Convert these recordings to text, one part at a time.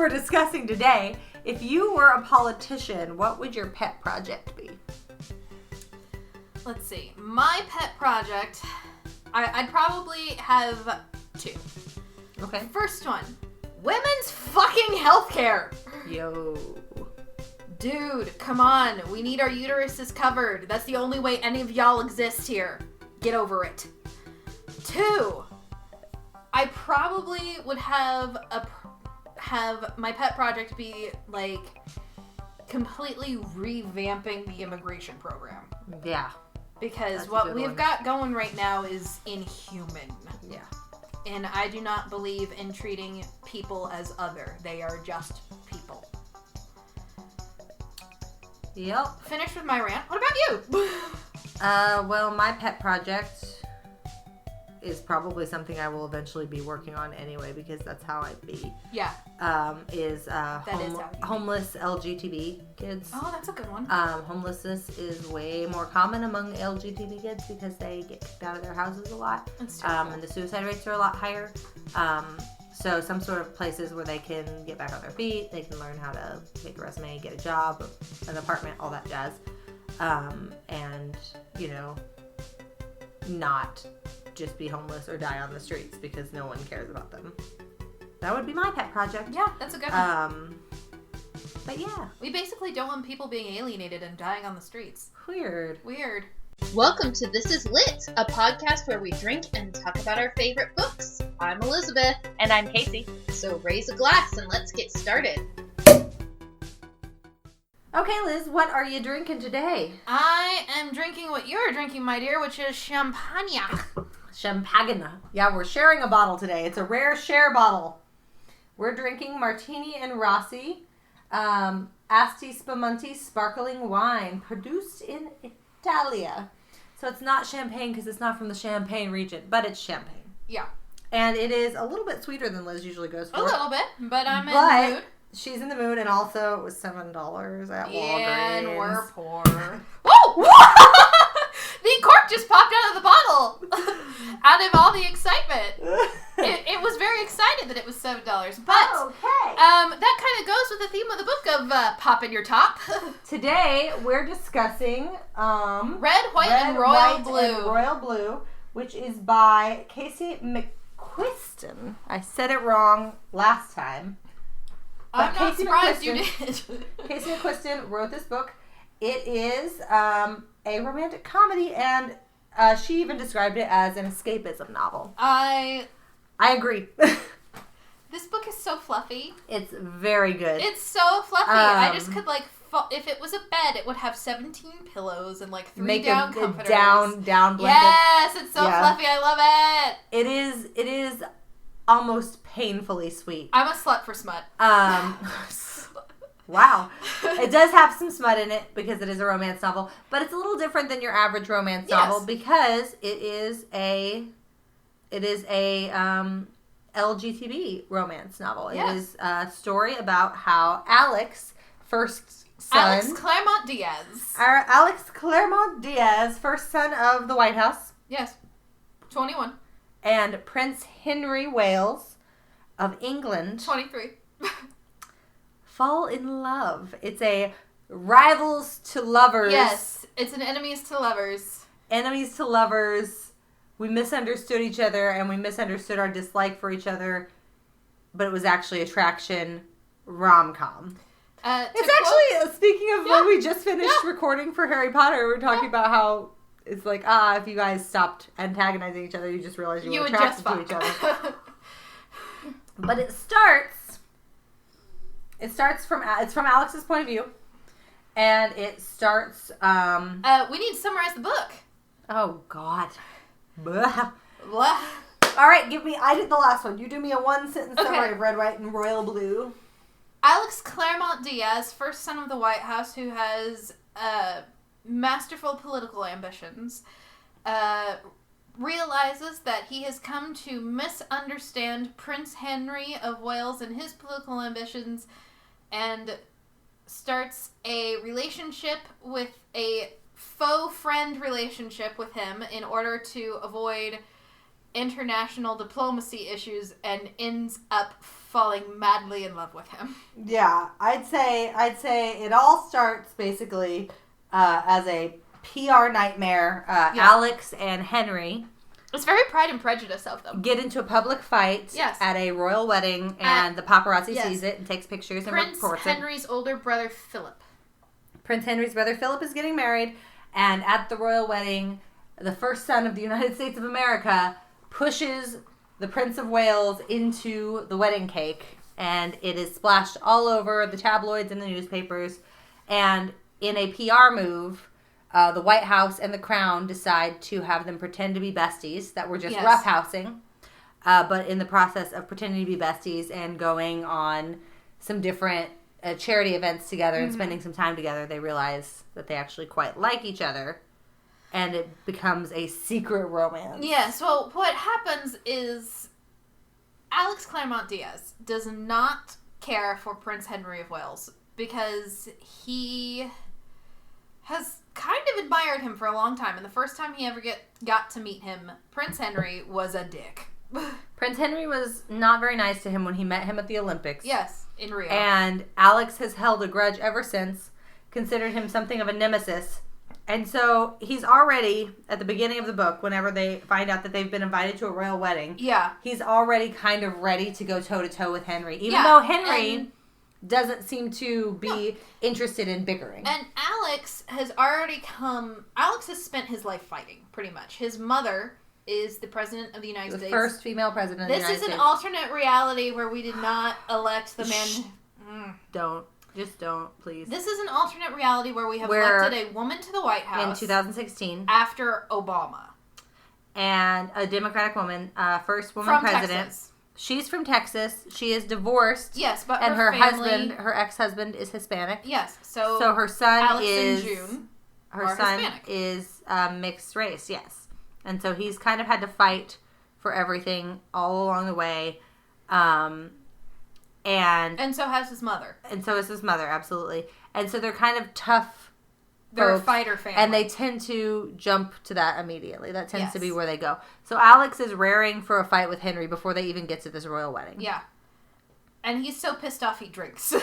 we're discussing today. If you were a politician, what would your pet project be? Let's see. My pet project, I'd probably have two. Okay. First one, women's fucking healthcare. Yo. Dude, come on. We need our uteruses covered. That's the only way any of y'all exist here. Get over it. Two, I probably would have my pet project be, like, completely revamping the immigration program. Yeah. Because what we've got going right now is inhuman. Yeah. And I do not believe in treating people as other. They are just people. Yep. Finished with my rant. What about you? Well, my pet project is probably something I will eventually be working on anyway, because that's how I'd be. Yeah. Is homeless LGBT kids. Oh, that's a good one. Homelessness is way more common among LGBT kids because they get kicked out of their houses a lot. That's terrible. And the suicide rates are a lot higher. So some sort of places where they can get back on their feet, they can learn how to make a resume, get a job, an apartment, all that jazz. And, you know, not just be homeless or die on the streets because no one cares about them. That would be my pet project. Yeah, that's a good one. But yeah. We basically don't want people being alienated and dying on the streets. Weird. Welcome to This Is Lit, a podcast where we drink and talk about our favorite books. I'm Elizabeth. And I'm Casey. So raise a glass and let's get started. Okay, Liz, what are you drinking today? I am drinking what you're drinking, my dear, which is champagne. Champagne. Yeah, we're sharing a bottle today. It's a rare share bottle. We're drinking Martini and Rossi, Asti Spumante sparkling wine, produced in Italia. So it's not champagne because it's not from the Champagne region, but it's champagne. Yeah. And it is a little bit sweeter than Liz usually goes for. A little bit, but I'm in the mood. She's in the mood, and also it was $7 at Walgreens. And we're poor. Whoa! The cork just popped out of the bottle. Out of all the excitement. It was very excited that it was $7. But okay. That kind of goes with the theme of the book of popping your top. Today we're discussing Red, White, and Royal Blue, which is by Casey McQuiston. I said it wrong last time. I'm not surprised you did. Casey McQuiston wrote this book. It is a romantic comedy, and she even described it as an escapism novel. I agree. This book is so fluffy. It's very good. It's so fluffy. I just could, like, if it was a bed, it would have 17 pillows and, like, 3 down comforters. Down blanket. Yes, it's so fluffy. I love it. It is almost painfully sweet. I'm a slut for smut. Wow. It does have some smut in it because it is a romance novel, but it's a little different than your average romance novel because it is a LGBT romance novel. It is a story about how Alex Claremont Diaz, first son of the White House. Yes. 21. And Prince Henry Wales of England. 23. Fall in love. It's a rivals to lovers. Yes, it's an enemies to lovers. Enemies to lovers. We misunderstood each other and we misunderstood our dislike for each other, but it was actually attraction rom-com. It's actually, speaking of when we just finished recording for Harry Potter, we were talking about how it's like, if you guys stopped antagonizing each other, you just realized you were attracted to each other. But it's from Alex's point of view, and it starts, we need to summarize the book. Oh, God. Blah. Blah. All right, I did the last one. You do me a one-sentence summary of Red, White, and Royal Blue. Alex Claremont Diaz, first son of the White House, who has masterful political ambitions, realizes that he has come to misunderstand Prince Henry of Wales and his political ambitions, and starts a relationship with a faux friend relationship with him in order to avoid international diplomacy issues and ends up falling madly in love with him. Yeah, I'd say it all starts basically as a PR nightmare. Alex and Henry. It's very Pride and Prejudice of them. Get into a public fight at a royal wedding, and the paparazzi sees it and takes pictures and reports it. Prince Henry's older brother, Philip. Prince Henry's brother, Philip, is getting married, and at the royal wedding, the first son of the United States of America pushes the Prince of Wales into the wedding cake, and it is splashed all over the tabloids and the newspapers, and in a PR move, the White House and the Crown decide to have them pretend to be besties that were just roughhousing. But in the process of pretending to be besties and going on some different charity events together and spending some time together, they realize that they actually quite like each other. And it becomes a secret romance. Yes, well, what happens is Alex Claremont Diaz does not care for Prince Henry of Wales because he has kind of admired him for a long time, and the first time he ever got to meet him, Prince Henry was a dick. Prince Henry was not very nice to him when he met him at the Olympics. Yes, in Rio. And Alex has held a grudge ever since, considered him something of a nemesis. And so he's already, at the beginning of the book, whenever they find out that they've been invited to a royal wedding, he's already kind of ready to go toe-to-toe with Henry. Even though Henry doesn't seem to be interested in bickering. And Alex has spent his life fighting, pretty much. His mother is the President of the United States. The first female President of the United States. This is an alternate reality where we did not elect the man... Just don't, please. This is an alternate reality where we have elected a woman to the White House. In 2016. After Obama. And a Democratic woman, first woman president. Texas. She's from Texas. She is divorced. Yes, but and her family... her ex-husband is Hispanic. Yes, so her son Alex is... and June her son Hispanic. Is mixed race, yes. And so he's kind of had to fight for everything all along the way. And so has his mother. And so is his mother, absolutely. And so they're kind of tough. They're a fighter family. And they tend to jump to that immediately. That tends to be where they go. So Alex is raring for a fight with Henry before they even get to this royal wedding. Yeah. And he's so pissed off he drinks.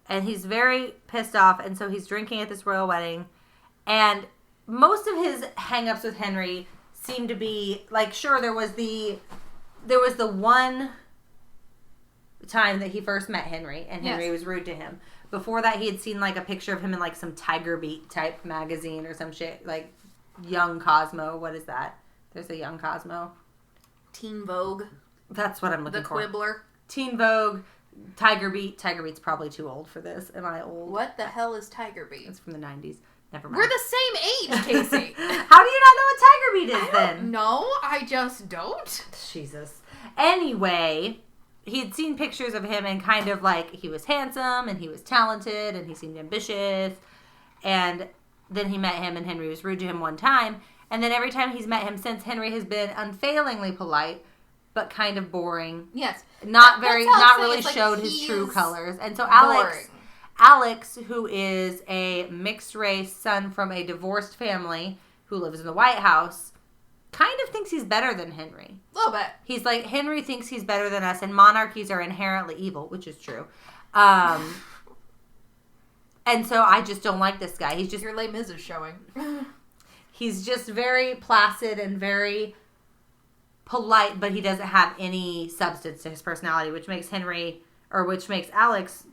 And he's very pissed off, and so he's drinking at this royal wedding. And most of his hang-ups with Henry seem to be, like, sure, there was the one time that he first met Henry, and Henry was rude to him. Before that, he had seen, like, a picture of him in, like, some Tiger Beat type magazine or some shit, like, Young Cosmo. What is that? There's a Young Cosmo. Teen Vogue. That's what I'm looking for. The Quibbler. Teen Vogue. Tiger Beat. Tiger Beat's probably too old for this. Am I old? What the hell is Tiger Beat? It's from the 90s. Never mind. We're the same age, Casey. How do you not know what Tiger Beat is then? No, I just don't. Jesus. Anyway, he had seen pictures of him and kind of like he was handsome and he was talented and he seemed ambitious. And then he met him and Henry was rude to him one time. And then every time he's met him since, Henry has been unfailingly polite, but kind of boring. Yes. Not really showed his true colors. And so Alex, who is a mixed race son from a divorced family who lives in the White House, kind of thinks he's better than Henry. A little bit. He's like, Henry thinks he's better than us, and monarchies are inherently evil, which is true. And so I just don't like this guy. He's just... Your Les Mis is showing. He's just very placid and very polite, but he doesn't have any substance to his personality, which makes Alex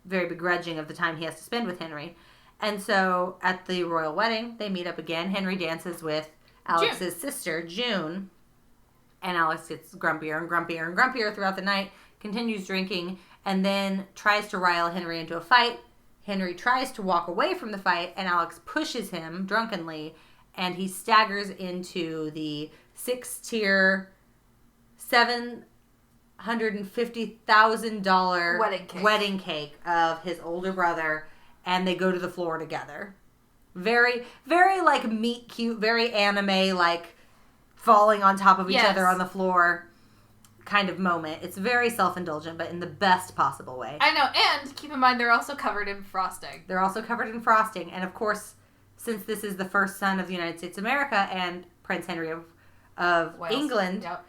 very begrudging of the time he has to spend with Henry. And so at the royal wedding, they meet up again. Henry dances with Alex's sister, June. And Alex gets grumpier and grumpier and grumpier throughout the night, continues drinking, and then tries to rile Henry into a fight. Henry tries to walk away from the fight, and Alex pushes him drunkenly, and he staggers into the 6-tier, $750,000 wedding cake of his older brother, and they go to the floor together. Very, very like meet cute, very anime, like falling on top of each other on the floor kind of moment. It's very self-indulgent, but in the best possible way. I know, and keep in mind they're also covered in frosting. And of course, since this is the first son of the United States of America and Prince Henry of of Wales. England, Yep.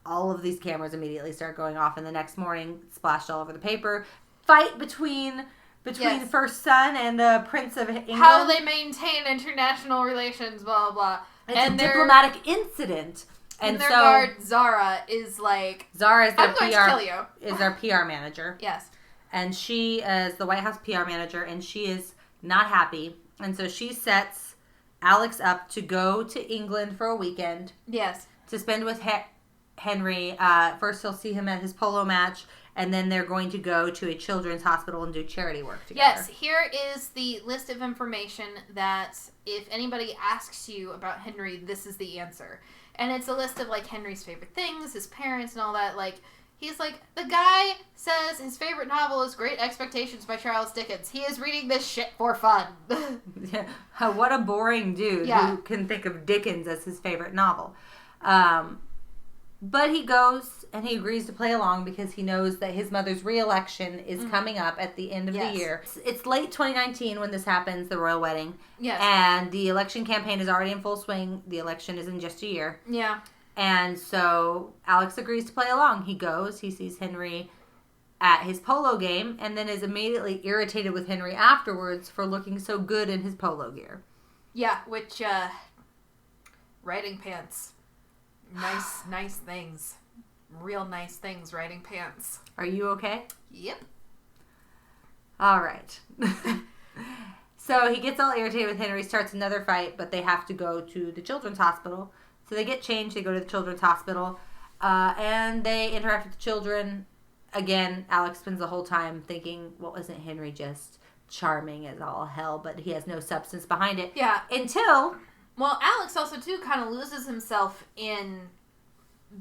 all of these cameras immediately start going off, and the next morning, splashed all over the paper. Fight between Yes. First Son and the Prince of England. How they maintain international relations, blah, blah, blah. It's and a diplomatic incident. And their guard, Zara, is like... Zara is their I'm going to kill you. Is their PR manager. Yes. And she is the White House PR manager, and she is not happy. And so she sets Alex up to go to England for a weekend. Yes. To spend with Henry. First he'll see him at his polo match, and then they're going to go to a children's hospital and do charity work together. Yes, here is the list of information that if anybody asks you about Henry, this is the answer. And it's a list of, like, Henry's favorite things, his parents and all that. Like, he's like, the guy says his favorite novel is Great Expectations by Charles Dickens. He is reading this shit for fun. Yeah. What a boring dude who can think of Dickens as his favorite novel. But he goes and he agrees to play along because he knows that his mother's re-election is coming up at the end of the year. It's late 2019 when this happens, the royal wedding. Yes. And the election campaign is already in full swing. The election is in just a year. Yeah. And so Alex agrees to play along. He goes, he sees Henry at his polo game, and then is immediately irritated with Henry afterwards for looking so good in his polo gear. Yeah, which, riding pants. Nice things. Real nice things, riding pants. Are you okay? Yep. All right. So he gets all irritated with Henry, starts another fight, but they have to go to the children's hospital. So they get changed, they go to the children's hospital, and they interact with the children. Again, Alex spends the whole time thinking, well, isn't Henry just charming as all hell, but he has no substance behind it. Yeah. Until... Well, Alex also, too, kind of loses himself in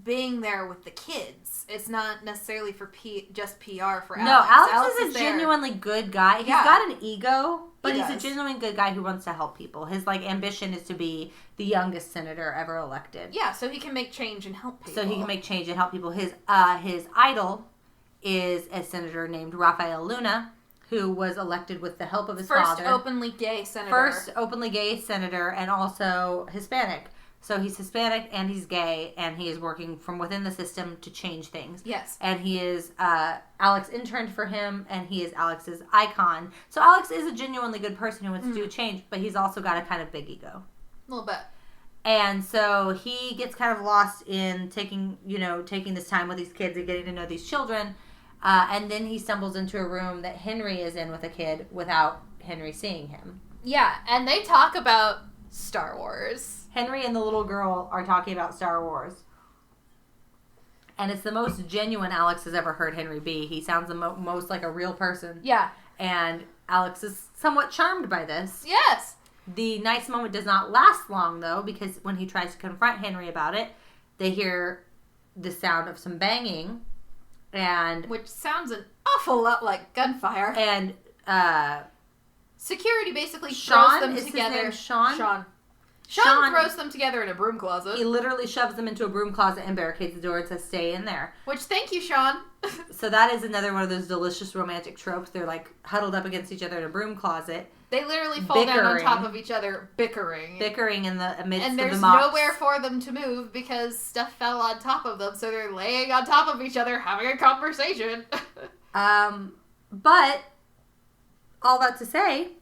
being there with the kids. It's not necessarily for just PR for Alex. No, Alex is a genuinely good guy. He's got an ego, but he's a genuinely good guy who wants to help people. His, like, ambition is to be the youngest senator ever elected. Yeah, so he can make change and help people. His idol is a senator named Rafael Luna, who was elected with the help of his father. First openly gay senator, and also Hispanic. So he's Hispanic and he's gay, and he is working from within the system to change things. Yes. And he is, Alex interned for him, and he is Alex's icon. So Alex is a genuinely good person who wants to do change, but he's also got a kind of big ego. A little bit. And so he gets kind of lost in taking this time with these kids and getting to know these children. And then he stumbles into a room that Henry is in with a kid without Henry seeing him. Yeah, and they talk about Star Wars. Henry and the little girl are talking about Star Wars. And it's the most genuine Alex has ever heard Henry be. He sounds the most like a real person. Yeah. And Alex is somewhat charmed by this. Yes. The nice moment does not last long, though, because when he tries to confront Henry about it, they hear the sound of some banging. Which sounds an awful lot like gunfire. And security basically throws them together. His name Sean? Sean throws them together in a broom closet. He literally shoves them into a broom closet and barricades the door and says, "Stay in there." Which, thank you, Sean. So that is another one of those delicious romantic tropes. They're like huddled up against each other in a broom closet. They literally fall down on top of each other, bickering in the amidst of the mops. And there's nowhere for them to move because stuff fell on top of them, so they're laying on top of each other having a conversation. But, all that to say,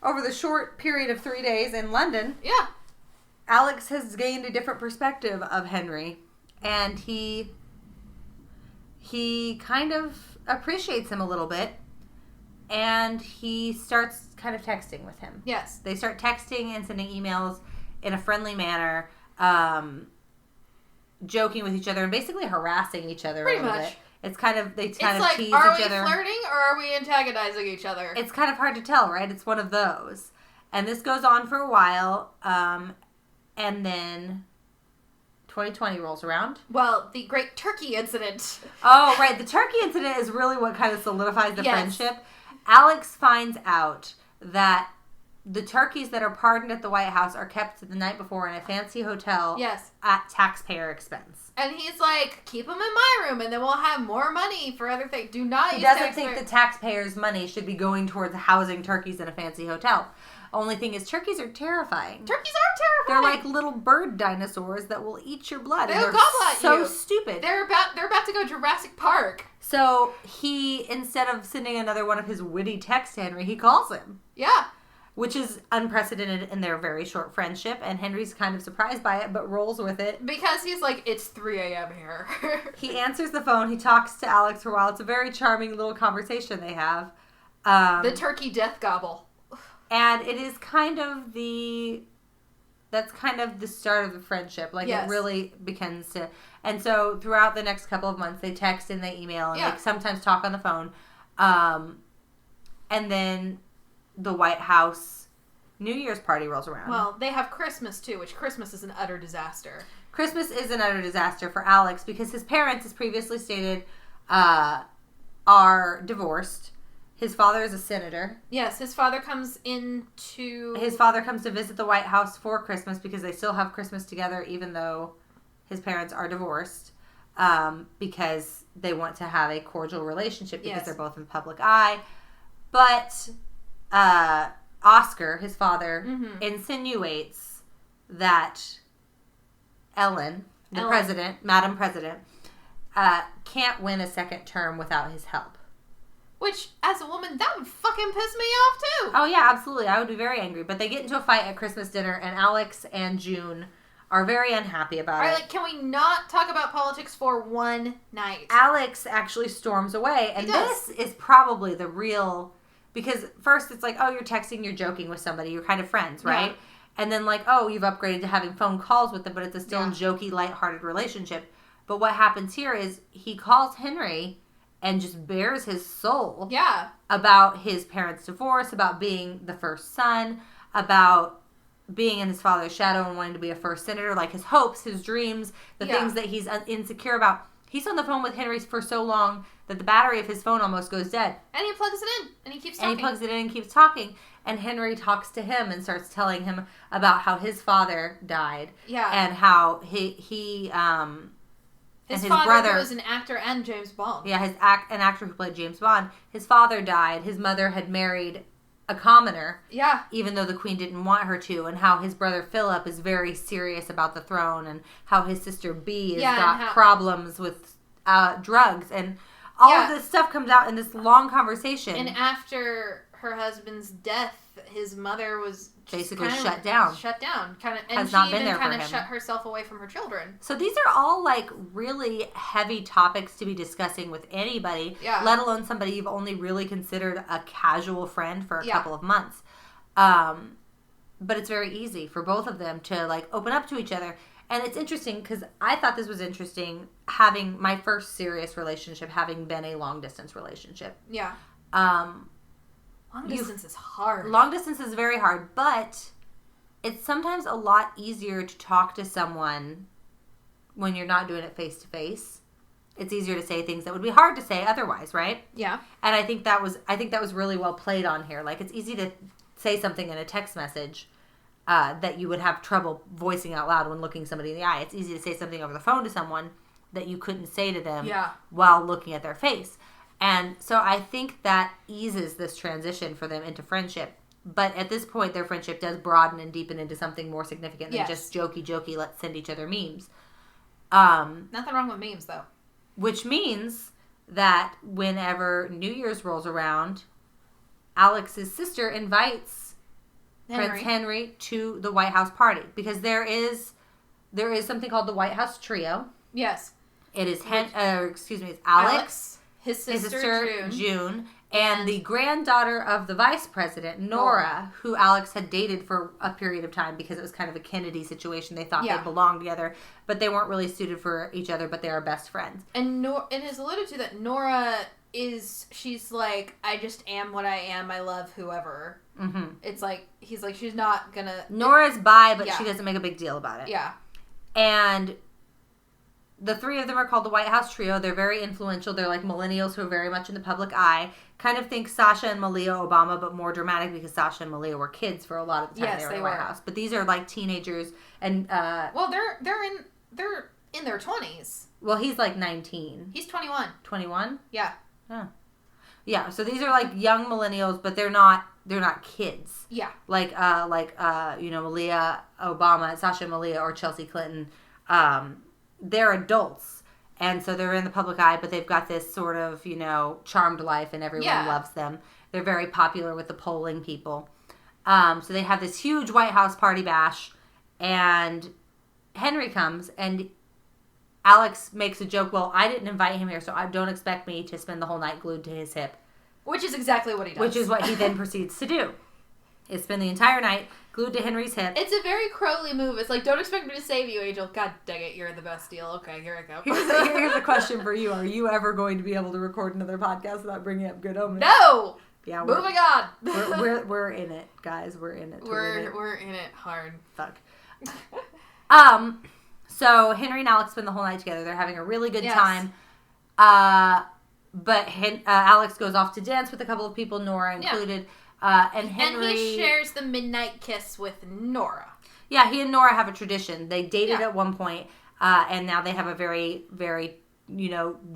over the short period of 3 days in London, Alex has gained a different perspective of Henry, and he kind of appreciates him a little bit. And he starts kind of texting with him. Yes. They start texting and sending emails in a friendly manner, joking with each other and basically harassing each other a little bit. It's kind of, they kind of tease each other. Are we flirting or are we antagonizing each other? It's kind of hard to tell, right? It's one of those. And this goes on for a while, and then 2020 rolls around. Well, the Great Turkey Incident. Oh, right. The Turkey Incident is really what kind of solidifies the friendship. Alex finds out that the turkeys that are pardoned at the White House are kept the night before in a fancy hotel. Yes. At taxpayer expense. And he's like, keep them in my room and then we'll have more money for other things. Do not He use doesn't think the taxpayers' money should be going towards housing turkeys in a fancy hotel. Only thing is, turkeys are terrifying. Turkeys are terrifying. They're like little bird dinosaurs that will eat your blood. They'll gobble at you. So stupid. They're about to go Jurassic Park. So he, instead of sending another one of his witty texts to Henry, he calls him. Yeah. Which is unprecedented in their very short friendship, and Henry's kind of surprised by it, but rolls with it. Because he's like, it's 3 a.m. here. He answers the phone, he talks to Alex for a while. It's a very charming little conversation they have. The turkey death gobble. And it is kind of that's kind of the start of the friendship. Like, yes. It really begins to, and so throughout the next couple of months, they text and they email, and they sometimes talk on the phone. And then the White House New Year's party rolls around. Well, they have Christmas, too, which Christmas is an utter disaster. Christmas is an utter disaster for Alex because his parents, as previously stated, are divorced. His father is a senator. Yes, his father comes to visit the White House for Christmas because they still have Christmas together even though his parents are divorced because they want to have a cordial relationship because they're both in the public eye. But Oscar, his father, insinuates that Ellen, president, Madam President, can't win a second term without his help. Which, as a woman, that would fucking piss me off, too. Oh, yeah, absolutely. I would be very angry. But they get into a fight at Christmas dinner, and Alex and June are very unhappy about it. All right, like, can we not talk about politics for one night? Alex actually storms away, and this is probably the real... Because first it's like, oh, you're texting, you're joking with somebody, you're kind of friends, right? Yeah. And then like, oh, you've upgraded to having phone calls with them, but it's a still jokey, lighthearted relationship. But what happens here is he calls Henry and just bears his soul about his parents' divorce, about being the first son, about being in his father's shadow and wanting to be a first senator, like his hopes, his dreams, the things that he's insecure about. He's on the phone with Henry for so long that the battery of his phone almost goes dead. And he plugs it in, and he keeps talking. And Henry talks to him and starts telling him about how his father died. Yeah. And how his father, brother, who was an actor and James Bond. Yeah, an actor who played James Bond. His father died. His mother had married a commoner. Yeah. Even though the queen didn't want her to. And how his brother Philip is very serious about the throne. And how his sister Bee has got problems with drugs. And all of this stuff comes out in this long conversation. And after her husband's death, his mother was basically shut down. And she even kind of shut herself away from her children. So these are all like really heavy topics to be discussing with anybody, let alone somebody you've only really considered a casual friend for a couple of months. But it's very easy for both of them to like open up to each other. And it's interesting because I thought this was interesting having my first serious relationship having been a long distance relationship. Yeah. Long distance is hard. Long distance is very hard, but it's sometimes a lot easier to talk to someone when you're not doing it face to face. It's easier to say things that would be hard to say otherwise, right? Yeah. And I think that was really well played on here. Like, it's easy to say something in a text message that you would have trouble voicing out loud when looking somebody in the eye. It's easy to say something over the phone to someone that you couldn't say to them while looking at their face. And so I think that eases this transition for them into friendship. But at this point, their friendship does broaden and deepen into something more significant than just jokey, let's send each other memes. Nothing wrong with memes, though. Which means that whenever New Year's rolls around, Alex's sister invites Prince Henry to the White House party. Because there is something called the White House Trio. Yes. It is it's Alex his sister June, and the granddaughter of the vice president, Nora, who Alex had dated for a period of time because it was kind of a Kennedy situation. They thought they belonged together, but they weren't really suited for each other, but they are best friends. And it's alluded to that Nora she's like, I just am what I am. I love whoever. Mm-hmm. It's like, he's like, she's not gonna... Nora's bi, but she doesn't make a big deal about it. Yeah. And the three of them are called the White House Trio. They're very influential. They're like millennials who are very much in the public eye. Kind of think Sasha and Malia Obama, but more dramatic because Sasha and Malia were kids for a lot of the time they were in the White House. But these are like teenagers and well, they're in their 20s. Well, he's like 19. He's 21. 21? Yeah. Oh. Yeah, so these are like young millennials, but they're not kids. Yeah. Like Malia Obama, Sasha Malia, or Chelsea Clinton, they're adults. And so they're in the public eye, but they've got this sort of, charmed life and everyone loves them. They're very popular with the polling people. So they have this huge White House party bash, and Henry comes, and Alex makes a joke, well, I didn't invite him here, so don't expect me to spend the whole night glued to his hip. Which is exactly what he does. Which is what he then proceeds to do. Is spend the entire night glued to Henry's hip. It's a very Crowley move. It's like, don't expect me to save you, Angel. God dang it, you're the best deal. Okay, here I go. Here's a question for you. Are you ever going to be able to record another podcast without bringing up Good Omens? No! Yeah, moving on. We're in it, guys. We're in it. We're in it hard. Fuck. So Henry and Alex spend the whole night together. They're having a really good time. But Alex goes off to dance with a couple of people, Nora included. And Henry... And he shares the midnight kiss with Nora. Yeah, he and Nora have a tradition. They dated at one point, and now they have a very, very,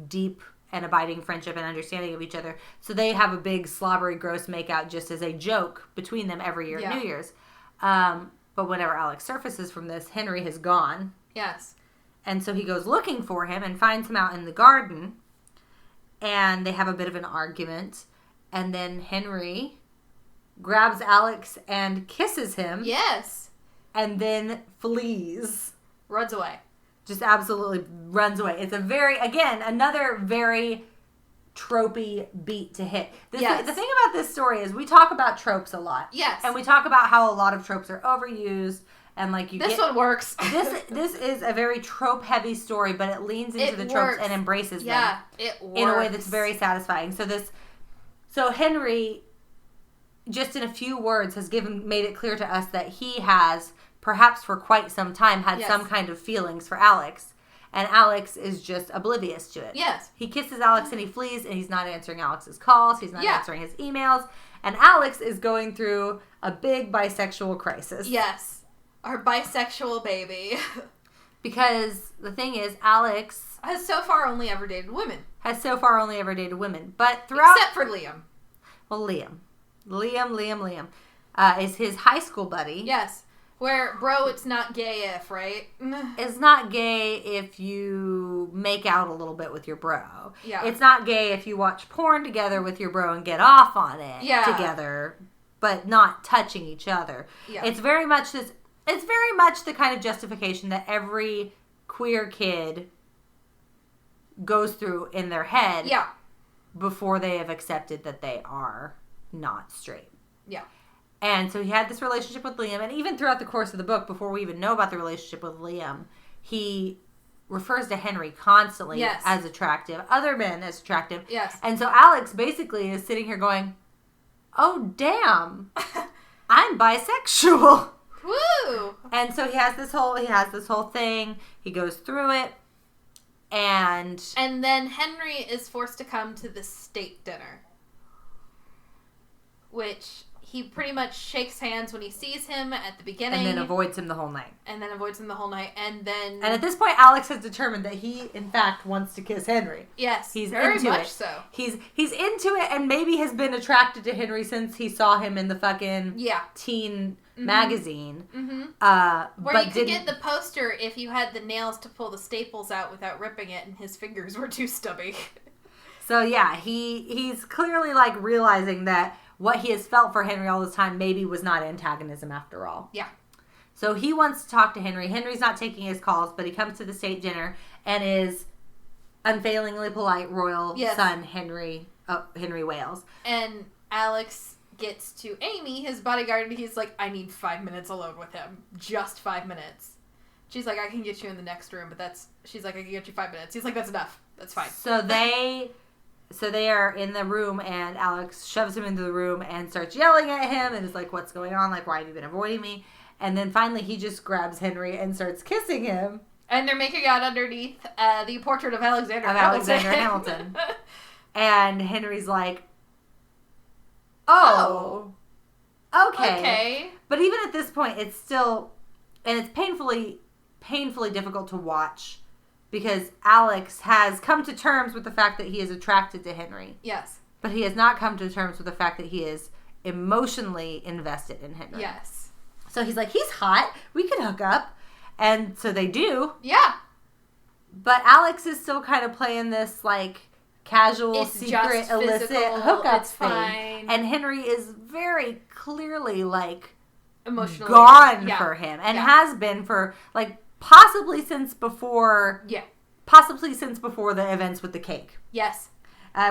deep and abiding friendship and understanding of each other. So they have a big, slobbery, gross makeout just as a joke between them every year at New Year's. But whenever Alex surfaces from this, Henry has gone. Yes. And so he goes looking for him and finds him out in the garden. And they have a bit of an argument. And then Henry grabs Alex and kisses him. Yes. And then flees. Runs away. Just absolutely runs away. It's another very tropey beat to hit. The thing about this story is we talk about tropes a lot. Yes. And we talk about how a lot of tropes are overused. And this one works. This is a very trope-heavy story, but it leans into the tropes and embraces them. Yeah, it works. In a way that's very satisfying. So Henry, just in a few words, has made it clear to us that he has, perhaps for quite some time, had some kind of feelings for Alex. And Alex is just oblivious to it. Yes. He kisses Alex and he flees, and he's not answering Alex's calls. He's not answering his emails. And Alex is going through a big bisexual crisis. Yes. Our bisexual baby. Because the thing is, Alex... has so far only ever dated women. But throughout... Except for Liam. Well, Liam. Is his high school buddy. Yes. Where, bro, it's not gay if, right? It's not gay if you make out a little bit with your bro. Yeah. It's not gay if you watch porn together with your bro and get off on it together, but not touching each other. Yeah. It's very much the kind of justification that every queer kid goes through in their head before they have accepted that they are not straight. Yeah. And so he had this relationship with Liam, and even throughout the course of the book, before we even know about the relationship with Liam, he refers to Henry constantly as attractive, other men as attractive. Yes. And so Alex basically is sitting here going, oh, damn, I'm bisexual. Woo! And so he has this whole thing. He goes through it, and then Henry is forced to come to the state dinner, which he pretty much shakes hands when he sees him at the beginning, and then avoids him the whole night. And at this point, Alex has determined that he, in fact, wants to kiss Henry. Yes, he's very into much it. so. He's into it, and maybe has been attracted to Henry since he saw him in the fucking teen magazine. Mm-hmm. Where you could get the poster if you had the nails to pull the staples out without ripping it, and his fingers were too stubby. So yeah, he's clearly like realizing that what he has felt for Henry all this time maybe was not antagonism after all. Yeah. So he wants to talk to Henry. Henry's not taking his calls, but he comes to the state dinner and is unfailingly polite royal son Henry Wales. And Alex gets to Amy, his bodyguard, and he's like, I need 5 minutes alone with him. Just 5 minutes. She's like, I can get you in the next room, but she's like, I can get you 5 minutes. He's like, that's enough. That's fine. So they are in the room, and Alex shoves him into the room and starts yelling at him and is like, what's going on? Like, why have you been avoiding me? And then finally he just grabs Henry and starts kissing him. And they're making out underneath the portrait of Alexander Hamilton. And Henry's like, oh, okay. But even at this point, it's still, and it's painfully difficult to watch because Alex has come to terms with the fact that he is attracted to Henry. Yes. But he has not come to terms with the fact that he is emotionally invested in Henry. Yes. So he's like, he's hot. We could hook up. And so they do. Yeah. But Alex is still kind of playing this, like, casual, secret, illicit hookup thing. Fine. And Henry is very clearly, like, emotionally gone for him. And has been for, like, possibly since before the events with the cake. Yes.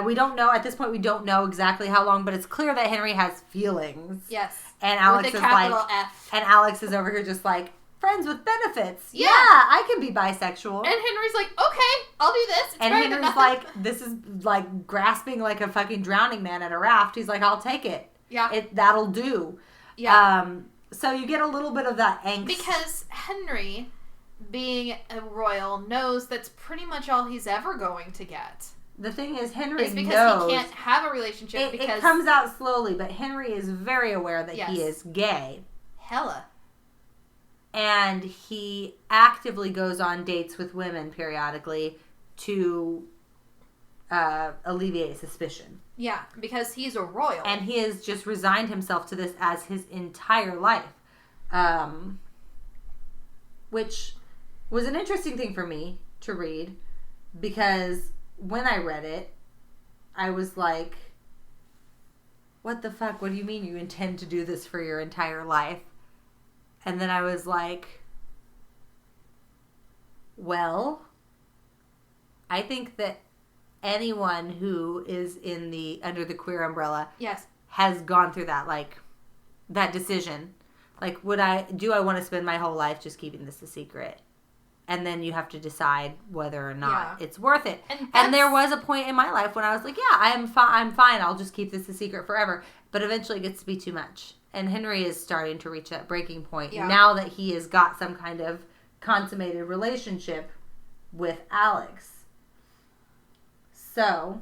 We don't know, at this point, we don't know exactly how long, but it's clear that Henry has feelings. Yes. And Alex with a capital F. And Alex is over here just like, friends with benefits. Yeah, I can be bisexual. And Henry's like, okay, I'll do this. It's and Henry's like, this is like grasping like a fucking drowning man at a raft. He's like, I'll take it. Yeah. That'll do. Yeah. So you get a little bit of that angst. Because Henry, being a royal, knows that's pretty much all he's ever going to get. The thing is, Henry knows. It's because he can't have a relationship because... It comes out slowly, but Henry is very aware that he is gay. Hella. And he actively goes on dates with women periodically to alleviate suspicion. Yeah, because he's a royal. And he has just resigned himself to this as his entire life. Which was an interesting thing for me to read because... when I read it, I was like, what the fuck? What do you mean you intend to do this for your entire life? And then I was like, well, I think that anyone who is under the queer umbrella has gone through that, like, that decision. Like, do I want to spend my whole life just keeping this a secret? And then you have to decide whether or not it's worth it. And there was a point in my life when I was like, yeah, I'm fine. I'll just keep this a secret forever. But eventually it gets to be too much. And Henry is starting to reach that breaking point now that he has got some kind of consummated relationship with Alex. So.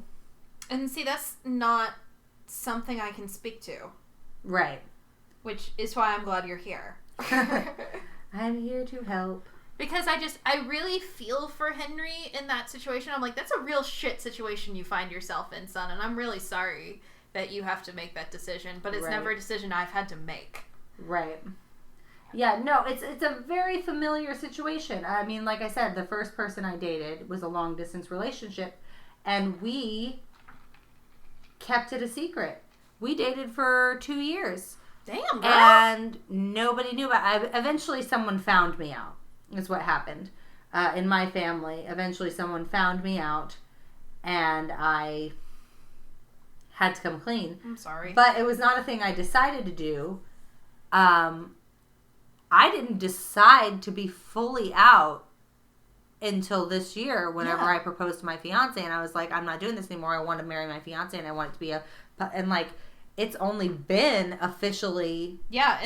And see, that's not something I can speak to. Right. Which is why I'm glad you're here. I'm here to help. Because I really feel for Henry in that situation. I'm like, that's a real shit situation you find yourself in, son. And I'm really sorry that you have to make that decision. But it's never a decision I've had to make. Right. Yeah, no, it's a very familiar situation. I mean, like I said, the first person I dated was a long-distance relationship. And we kept it a secret. We dated for 2 years. Damn, girl. And nobody knew about it. Eventually, someone found me out. Is what happened in my family. Eventually someone found me out and I had to come clean. I'm sorry. But it was not a thing I decided to do. I didn't decide to be fully out until this year whenever I proposed to my fiance and I was like, I'm not doing this anymore. I want to marry my fiance and I want it to be it's only been officially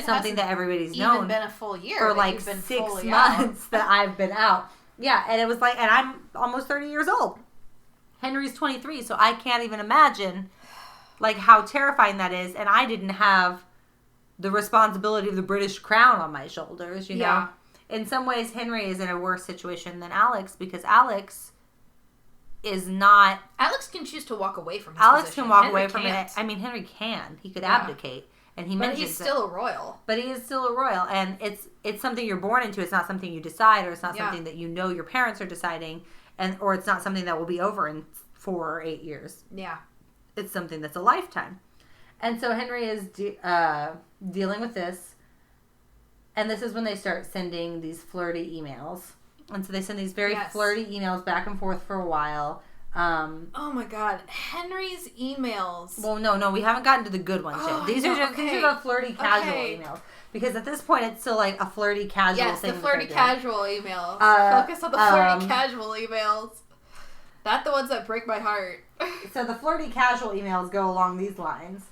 something that everybody's known. Even been a full year for like 6 months that I've been out. Yeah, and it was like, and I'm almost 30 years old. Henry's 23, so I can't even imagine like how terrifying that is. And I didn't have the responsibility of the British crown on my shoulders. You know, in some ways, Henry is in a worse situation than Alex because Alex is not... Alex can choose to walk away from his Alex position. can walk Henry away from can't. it. I mean, Henry can. He could abdicate. And he But he's still a royal. But he is still a royal. And it's something you're born into. It's not something you decide, or it's not something that you know your parents are deciding, or it's not something that will be over in 4 or 8 years. Yeah. It's something that's a lifetime. And so Henry is dealing with this. And this is when they start sending these flirty emails. And so they send these very flirty emails back and forth for a while. Oh my god, Henry's emails. Well, no, we haven't gotten to the good ones yet. These are the flirty casual emails. Because at this point, it's still like a flirty casual thing. Yes, the flirty casual emails. Focus on the flirty casual emails. Not the ones that break my heart. So the flirty casual emails go along these lines.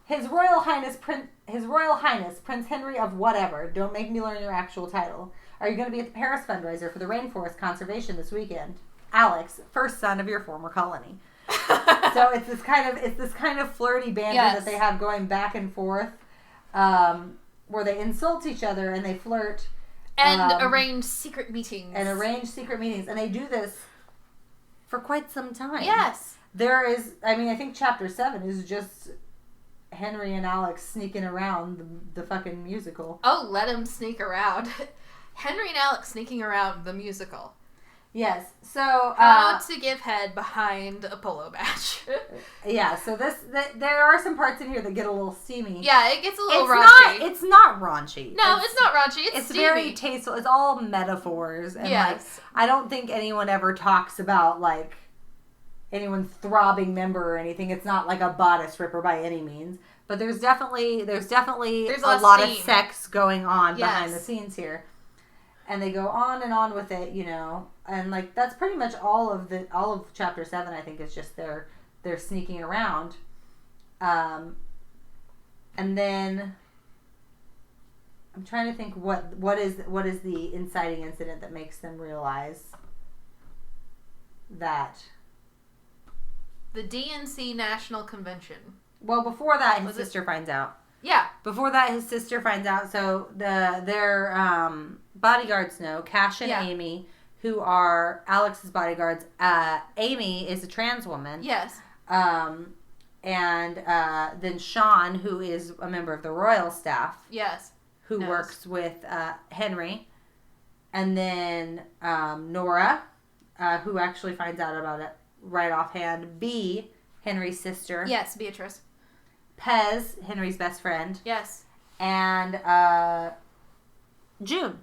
His Royal Highness Prince Henry of whatever. Don't make me learn your actual title. Are you going to be at the Paris fundraiser for the rainforest conservation this weekend? Alex, first son of your former colony. So it's this kind of flirty banter that they have going back and forth, where they insult each other and they flirt. And arrange secret meetings. And they do this for quite some time. Yes. I think chapter 7 is just Henry and Alex sneaking around the fucking musical. Oh, let them sneak around. Henry and Alex sneaking around the musical. Yes. So how to give head behind a polo match. Yeah. So there are some parts in here that get a little steamy. Yeah, it gets a little raunchy. It's not raunchy. No, it's not raunchy. It's steamy. Very tasteful. It's all metaphors. And I don't think anyone ever talks about like anyone's throbbing member or anything. It's not like a bodice ripper by any means. But there's definitely a lot of sex going on behind the scenes here. And they go on and on with it, and like that's pretty much all of chapter 7. I think is just they're sneaking around, and then I'm trying to think what is the inciting incident that makes them realize that the DNC National Convention. Well, before that, his sister finds out. Yeah. Before that, his sister finds out. So their bodyguards know, Cash and Amy, who are Alex's bodyguards. Amy is a trans woman. Yes. And then Sean, who is a member of the royal staff. Yes. Who works with Henry. And then Nora, who actually finds out about it right offhand. B, Henry's sister. Yes, Beatrice. Pez, Henry's best friend. Yes. And June.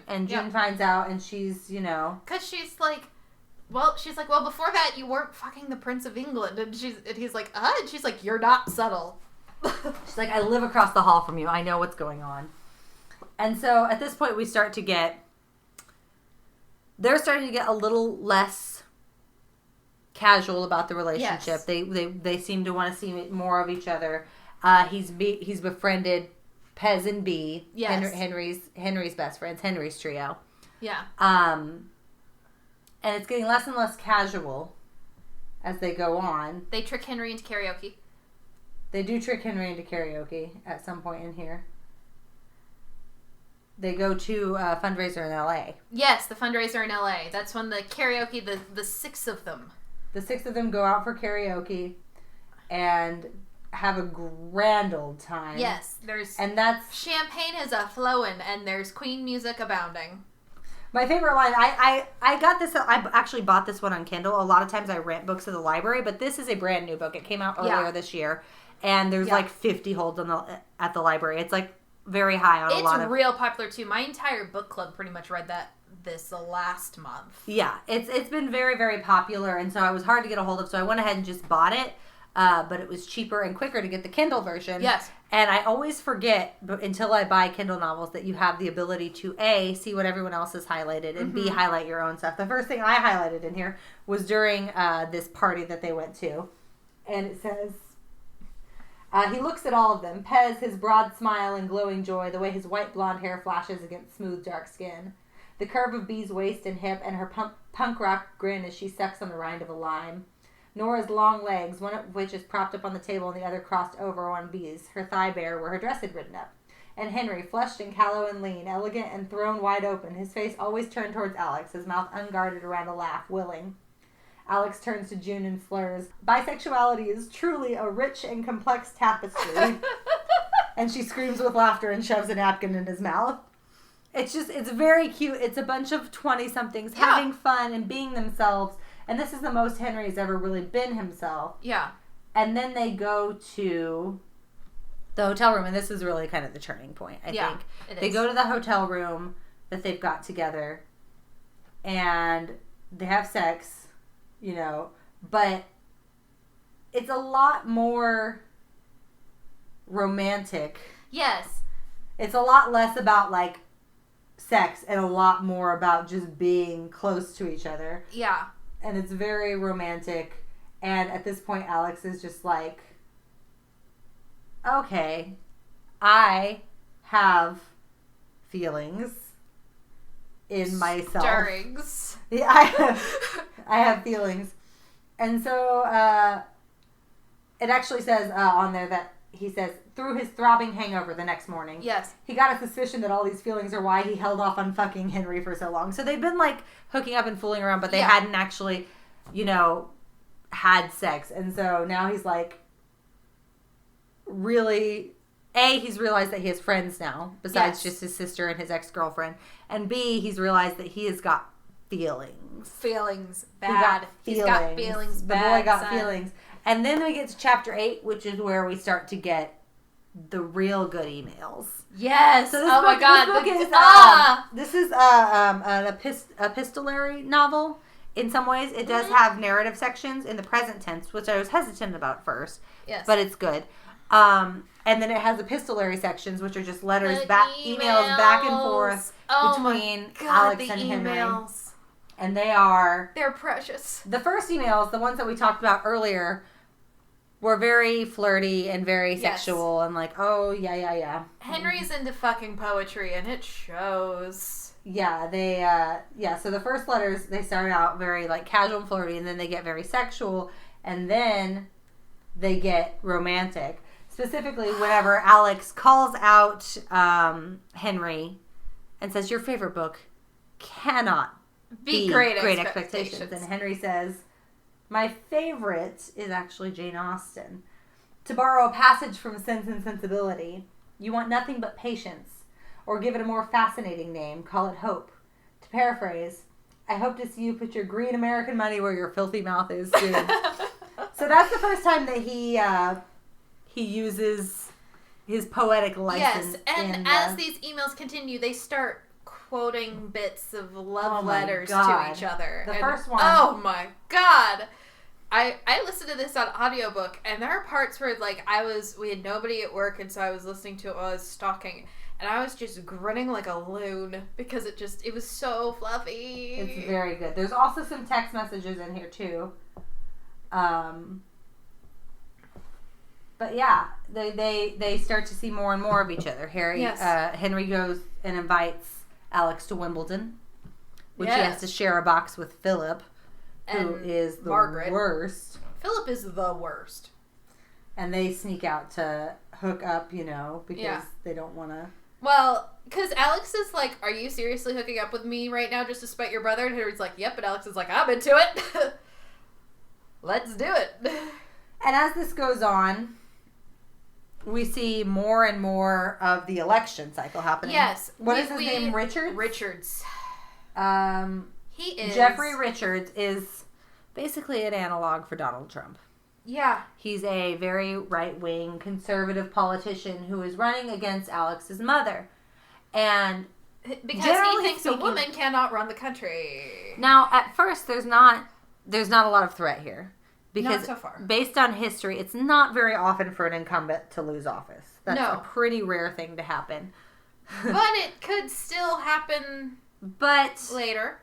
And June finds out, and she's, because she's like, well, before that you weren't fucking the Prince of England, and he's like, and she's like, you're not subtle. She's like, I live across the hall from you. I know what's going on. And so at this point, they're starting to get a little less casual about the relationship. Yes. They seem to want to see more of each other. He's befriended Pez and B. Yes. Henry's best friends, Henry's trio. Yeah. And it's getting less and less casual as they go on. They trick Henry into karaoke. They do trick Henry into karaoke at some point in here. They go to a fundraiser in L.A. Yes, the fundraiser in L.A. That's when the karaoke, the 6 of them. The 6 of them go out for karaoke and have a grand old time. Yes, and that's champagne is a flowing, and there's Queen music abounding. My favorite line. I got this. I actually bought this one on Kindle. A lot of times I rent books at the library, but this is a brand new book. It came out earlier this year, and there's like 50 holds at the library. It's like very high on a lot of. It's real popular too. My entire book club pretty much read this last month. Yeah, it's been very, very popular, and so it was hard to get a hold of, so I went ahead and just bought it, but it was cheaper and quicker to get the Kindle version. Yes. And I always forget, until I buy Kindle novels, that you have the ability to, A, see what everyone else has highlighted, and B, highlight your own stuff. The first thing I highlighted in here was during this party that they went to, and it says... he looks at all of them. Pez, his broad smile and glowing joy, the way his white blonde hair flashes against smooth dark skin. The curve of Bee's waist and hip, and her punk rock grin as she sucks on the rind of a lime. Nora's long legs, one of which is propped up on the table and the other crossed over on Bee's, her thigh bare where her dress had ridden up. And Henry, flushed and callow and lean, elegant and thrown wide open, his face always turned towards Alex, his mouth unguarded around a laugh, willing. Alex turns to June and slurs, "Bisexuality is truly a rich and complex tapestry." And she screams with laughter and shoves a napkin in his mouth. It's very cute. It's a bunch of 20-somethings having fun and being themselves. And this is the most Henry's ever really been himself. Yeah. And then they go to the hotel room, and this is really kind of the turning point, I think. They go to the hotel room that they've got together, and they have sex, but it's a lot more romantic. Yes. It's a lot less about, like, sex and a lot more about just being close to each other. Yeah. And it's very romantic. And at this point, Alex is just like, okay, I have feelings. in myself. Stirrings. Yeah, I have feelings. And so it actually says on there that he says, through his throbbing hangover the next morning, yes, he got a suspicion that all these feelings are why he held off on fucking Henry for so long. So they've been, like, hooking up and fooling around, but they hadn't actually, had sex. And so now he's, like, really... A, he's realized that he has friends now, besides just his sister and his ex-girlfriend. And B, he's realized that he has got feelings. Feelings. Bad. He's got feelings. The boy got feelings. And then we get to chapter 8, which is where we start to get the real good emails. Yes. So my God. This is an epistolary novel. In some ways, it does have narrative sections in the present tense, which I was hesitant about at first. Yes. But it's good. And then it has epistolary sections, which are just letters, emails back and forth between Alex and Henry. And they're precious. The first emails, the ones that we talked about earlier, were very flirty and very sexual and like, oh, yeah. Henry's into fucking poetry and it shows. Yeah, so the first letters, they start out very like casual and flirty, and then they get very sexual, and then they get romantic. Specifically, whenever Alex calls out Henry and says, your favorite book cannot be Great Expectations. And Henry says, my favorite is actually Jane Austen. To borrow a passage from Sense and Sensibility, you want nothing but patience. Or give it a more fascinating name, call it hope. To paraphrase, I hope to see you put your green American money where your filthy mouth is soon. So that's the first time that he uses his poetic license. Yes, and as these emails continue, they start quoting bits of love letters to each other. The first one. Oh my God. I listened to this on audiobook, and there are parts where like we had nobody at work, and so I was listening to it while I was stalking, and I was just grinning like a loon because it was so fluffy. It's very good. There's also some text messages in here too. But yeah, they start to see more and more of each other. Henry goes and invites Alex to Wimbledon, which he has to share a box with Philip, who is the worst. Philip is the worst. And they sneak out to hook up, because they don't want to. Well, because Alex is like, are you seriously hooking up with me right now just to spite your brother? And Henry's like, yep. And Alex is like, I'm into it. Let's do it. And as this goes on, we see more and more of the election cycle happening. Yes. What is his name? Richards. He is. Jeffrey Richards is basically an analog for Donald Trump. Yeah. He's a very right-wing conservative politician who is running against Alex's mother. And because he thinks a woman cannot run the country. Now, at first, there's not a lot of threat here. Because not so far. Based on history, it's not very often for an incumbent to lose office. That's a pretty rare thing to happen. But it could still happen later.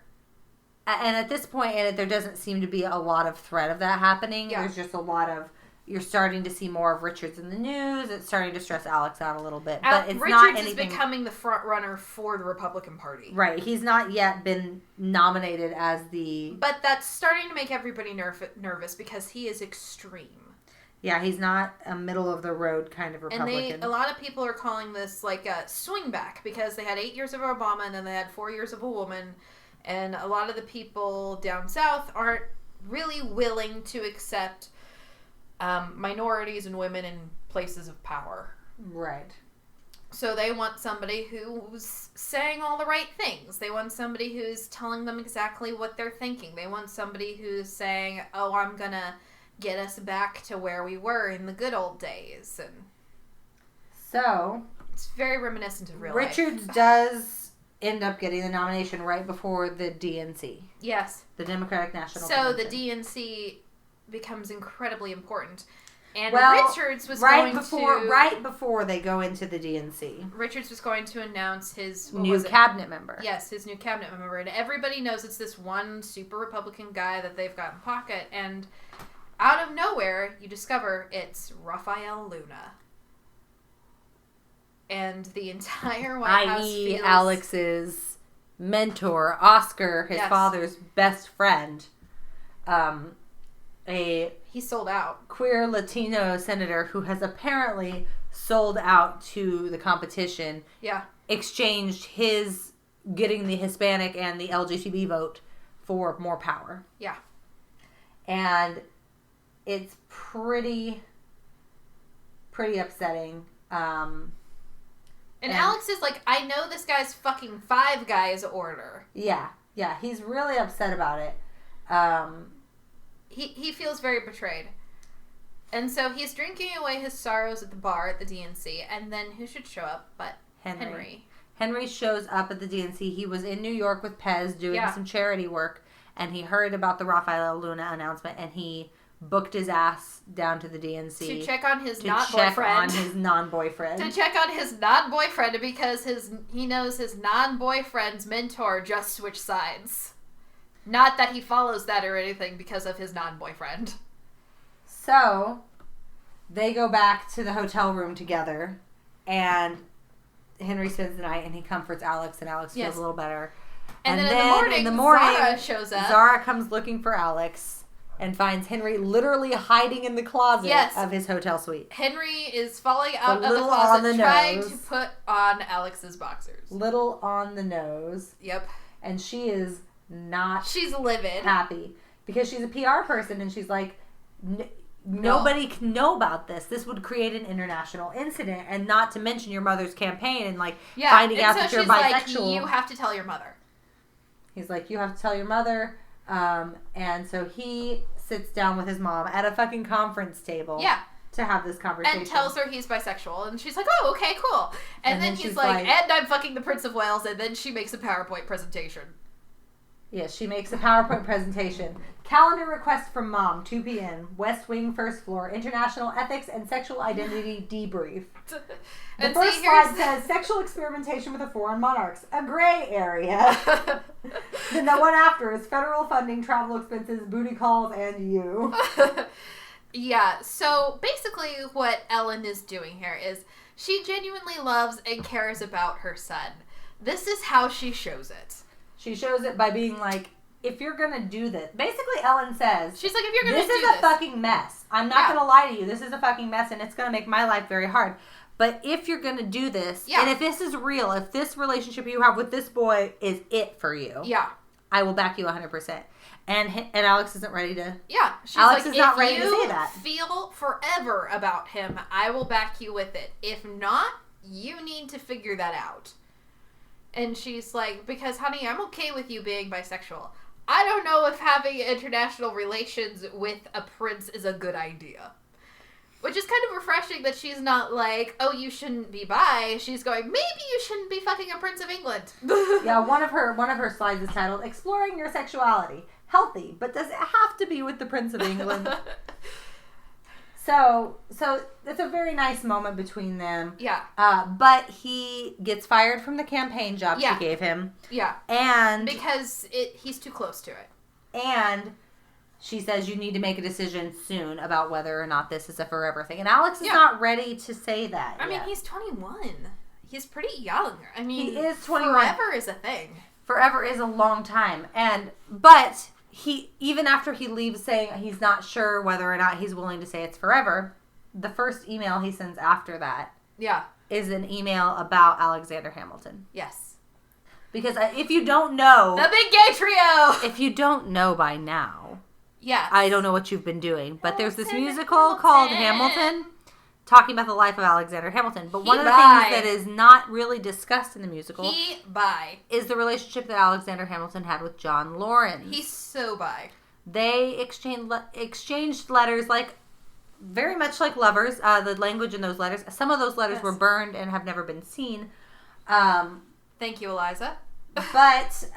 And at this point in it, there doesn't seem to be a lot of threat of that happening. Yeah. There's just a lot of... You're starting to see more of Richards in the news. It's starting to stress Alex out a little bit. But it's not anything... Richards is becoming the front runner for the Republican Party. Right. He's not yet been nominated as the... But that's starting to make everybody nervous because he is extreme. Yeah, he's not a middle-of-the-road kind of Republican. And a lot of people are calling this like a swing back because they had 8 years of Obama and then they had 4 years of a woman. And a lot of the people down south aren't really willing to accept minorities and women in places of power. Right. So they want somebody who's saying all the right things. They want somebody who's telling them exactly what they're thinking. They want somebody who's saying, oh, I'm going to get us back to where we were in the good old days. And so... It's very reminiscent of real life. Richards does end up getting the nomination right before the DNC. Yes. The Democratic National Convention. So the DNC becomes incredibly important. And Richards was right before they go into the DNC. Richards was going to announce his new cabinet member. Yes, his new cabinet member. And everybody knows it's this one super Republican guy that they've got in pocket. And out of nowhere, you discover it's Rafael Luna. And the entire White House feels... Alex's mentor, Oscar, his father's best friend, he sold out. Queer Latino senator who has apparently sold out to the competition. Yeah. Exchanged his getting the Hispanic and the LGBT vote for more power. Yeah. And it's pretty upsetting. And Alex is like, I know this guy's fucking Five Guys order. Yeah. He's really upset about it. He feels very betrayed. And so he's drinking away his sorrows at the bar at the DNC. And then who should show up but Henry? Henry shows up at the DNC. He was in New York with Pez doing some charity work. And he heard about the Rafael Luna announcement. And he booked his ass down to the DNC. To check on his non-boyfriend. To check on his non-boyfriend because he knows his non-boyfriend's mentor just switched sides. Not that he follows that or anything because of his non-boyfriend. So, they go back to the hotel room together, and Henry spends the night, and he comforts Alex, and Alex feels a little better. And then in the morning, Zara shows up. Zara comes looking for Alex, and finds Henry literally hiding in the closet of his hotel suite. Henry is falling out of the closet trying to put on Alex's boxers. Little on the nose. Yep. And she is not... She's livid. Happy. Because she's a PR person, and she's like... Nobody can know about this. This would create an international incident, and not to mention your mother's campaign and finding out that you're bisexual. Like, you have to tell your mother. He's like, you have to tell your mother. And so he sits down with his mom at a fucking conference table. Yeah. To have this conversation. And tells her he's bisexual, and she's like, "Oh, okay, cool." And then he's like, "And I'm fucking the Prince of Wales." And then she makes a PowerPoint presentation. Yes, she makes a PowerPoint presentation. Calendar request from mom, 2 p.m. West Wing, first floor. International Ethics and Sexual Identity Debrief. The first slide says, sexual experimentation with the foreign monarchs. A gray area. Then the one after is federal funding, travel expenses, booty calls, and you. Yeah, so basically what Ellen is doing here is she genuinely loves and cares about her son. This is how she shows it. She shows it by being like, if you're going to do this... Basically, Ellen says... She's like, if you're going to do this... This is a fucking mess. I'm not going to lie to you. This is a fucking mess, and it's going to make my life very hard. But if you're going to do this... Yeah. And if this is real, if this relationship you have with this boy is it for you... Yeah. I will back you 100%. And Alex isn't ready to... Yeah. She's Alex like, is not ready to say that. If you feel forever about him, I will back you with it. If not, you need to figure that out. And she's like, because, honey, I'm okay with you being bisexual. I don't know if having international relations with a prince is a good idea. Which is kind of refreshing that she's not like, oh, you shouldn't be bi. She's going, maybe you shouldn't be fucking a Prince of England. Yeah, one of her slides is titled, Exploring Your Sexuality. Healthy, but does it have to be with the Prince of England? So it's a very nice moment between them. Yeah. But he gets fired from the campaign job she gave him. Yeah. And... Because he's too close to it. And she says you need to make a decision soon about whether or not this is a forever thing. And Alex is not ready to say that I mean, he's 21. He's pretty young. I mean... He is 21. Forever is a thing. Forever is a long time. But... even after he leaves saying he's not sure whether or not he's willing to say it's forever, the first email he sends after that is an email about Alexander Hamilton. Yes. Because if you don't know... The big gay trio! If you don't know by now... Yeah. I don't know what you've been doing. But there's this musical called Hamilton, talking about the life of Alexander Hamilton. But one of the things that is not really discussed in the musical is the relationship that Alexander Hamilton had with John Lawrence. He's so bi. They exchanged letters very much like lovers. The language in those letters. Some of those letters were burned and have never been seen. Thank you, Eliza. But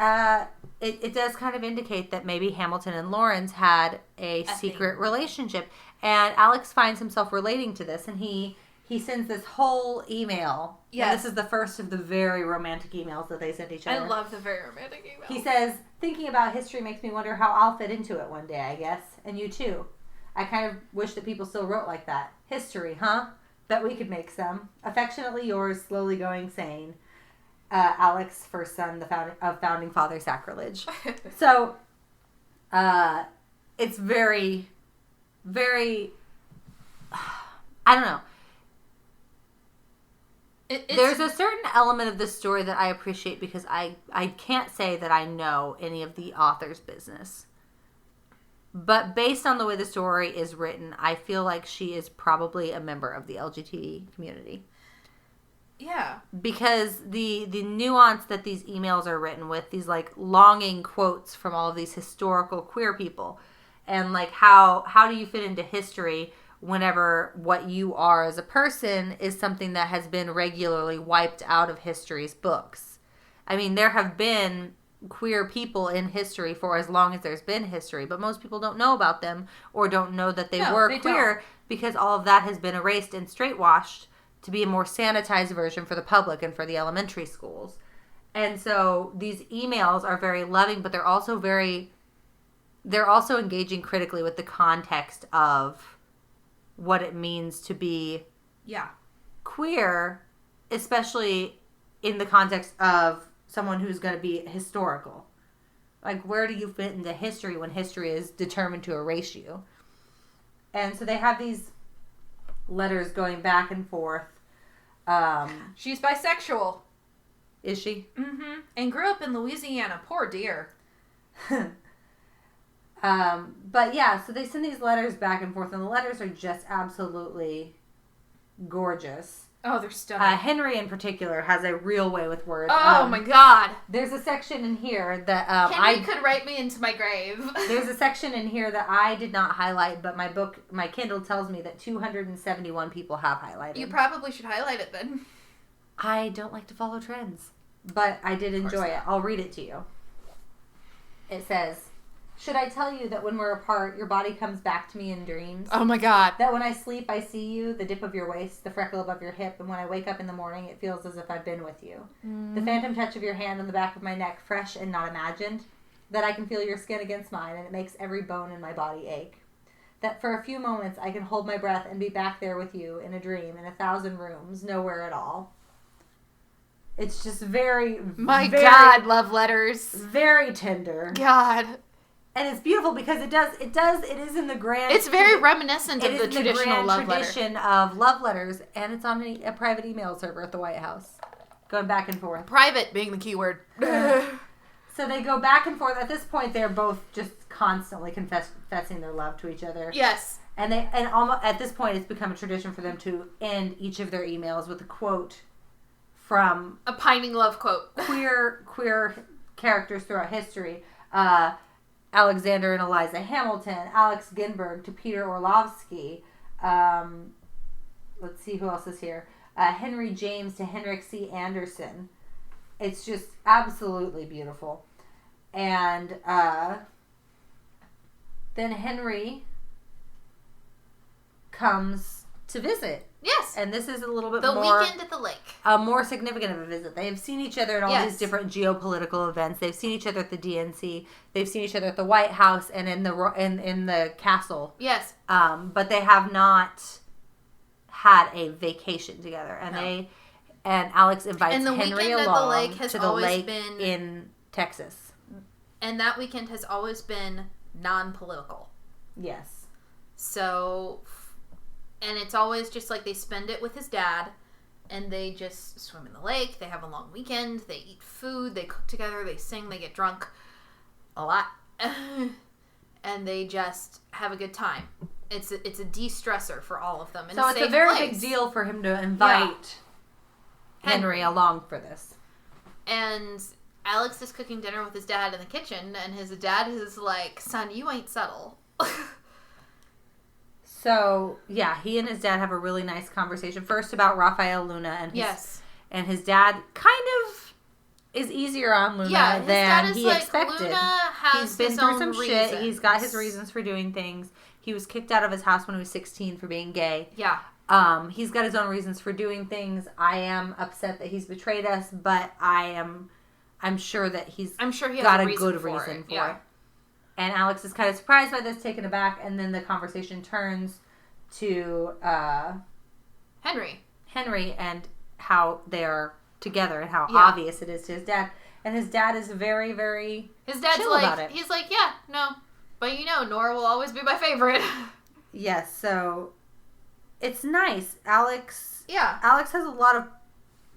it does kind of indicate that maybe Hamilton and Lawrence had a secret relationship. And Alex finds himself relating to this, and he sends this whole email. Yes. And this is the first of the very romantic emails that they sent each other. I love the very romantic emails. He says, thinking about history makes me wonder how I'll fit into it one day, I guess. And you too. I kind of wish that people still wrote like that. History, huh? Bet we could make some. Affectionately yours, slowly going sane. Alex, first son of founding father sacrilege. So, it's very, very, I don't know. There's a certain element of this story that I appreciate because I can't say that I know any of the author's business. But based on the way the story is written, I feel like she is probably a member of the LGBT community. Yeah. Because the nuance that these emails are written with, these like longing quotes from all of these historical queer people, and like how do you fit into history whenever what you are as a person is something that has been regularly wiped out of history's books. I mean, there have been queer people in history for as long as there's been history, but most people don't know about them or don't know that they were queer because all of that has been erased and straightwashed to be a more sanitized version for the public and for the elementary schools. And so these emails are very loving, but they're also engaging critically with the context of what it means to be queer, especially in the context of someone who's going to be historical. Like, where do you fit into history when history is determined to erase you? And so they have these letters going back and forth. She's bisexual. Is she? Mm-hmm. And grew up in Louisiana. Poor dear. But yeah, so they send these letters back and forth, and the letters are just absolutely gorgeous. Oh, they're stunning. Henry in particular has a real way with words. Oh my God. There's a section in here that Henry could write me into my grave. There's a section in here that I did not highlight, but my Kindle tells me that 271 people have highlighted. You probably should highlight it then. I don't like to follow trends, but I did enjoy it. I'll read it to you. It says, "Should I tell you that when we're apart, your body comes back to me in dreams? Oh my God. That when I sleep, I see you, the dip of your waist, the freckle above your hip, and when I wake up in the morning, it feels as if I've been with you. The phantom touch of your hand on the back of my neck, fresh and not imagined. That I can feel your skin against mine, and it makes every bone in my body ache. That for a few moments, I can hold my breath and be back there with you in a dream, in 1,000 rooms, nowhere at all." It's just very, God, love letters. Very tender. God. And it's beautiful because it is in the grand... It's very reminiscent of the traditional love letter. tradition of love letters, and it's on a private email server at the White House. Going back and forth. Private being the key word. So they go back and forth. At this point, they're both just constantly confessing their love to each other. Yes. And almost at this point, it's become a tradition for them to end each of their emails with a quote from... a pining love quote. Queer characters throughout history. Alexander and Eliza Hamilton, Alex Ginsberg to Peter Orlovsky. Let's see who else is here. Henry James to Henrik C. Anderson. It's just absolutely beautiful. And then Henry comes to visit. Yes. And this is a little bit more... the weekend at the lake. More significant of a visit. They have seen each other at all these different geopolitical events. They've seen each other at the DNC. They've seen each other at the White House and in the castle. Yes. But they have not had a vacation together. And and Alex invites Henry along to the lake in Texas. And that weekend has always been non-political. Yes. So... and it's always just like they spend it with his dad, and they just swim in the lake. They have a long weekend. They eat food. They cook together. They sing. They get drunk a lot. And they just have a good time. It's a de-stressor for all of them. So it's a very big deal for him to invite Henry along for this. And Alex is cooking dinner with his dad in the kitchen, and his dad is like, "Son, you ain't subtle." So, yeah, he and his dad have a really nice conversation. First about Raphael Luna and his dad kind of is easier on Luna than he expected. Luna has He's been through some shit. He's got his reasons for doing things. He was kicked out of his house when he was 16 for being gay. Yeah. He's got his own reasons for doing things. I am upset that he's betrayed us, but I'm sure that he got a good reason for it. And Alex is kind of surprised by this, taken aback, and then the conversation turns to Henry and how they are together and how obvious it is to his dad. And his dad is very, very his dad's chill like, about it. He's like, yeah, no. But Nora will always be my favorite. Yes, so it's nice. Alex has a lot of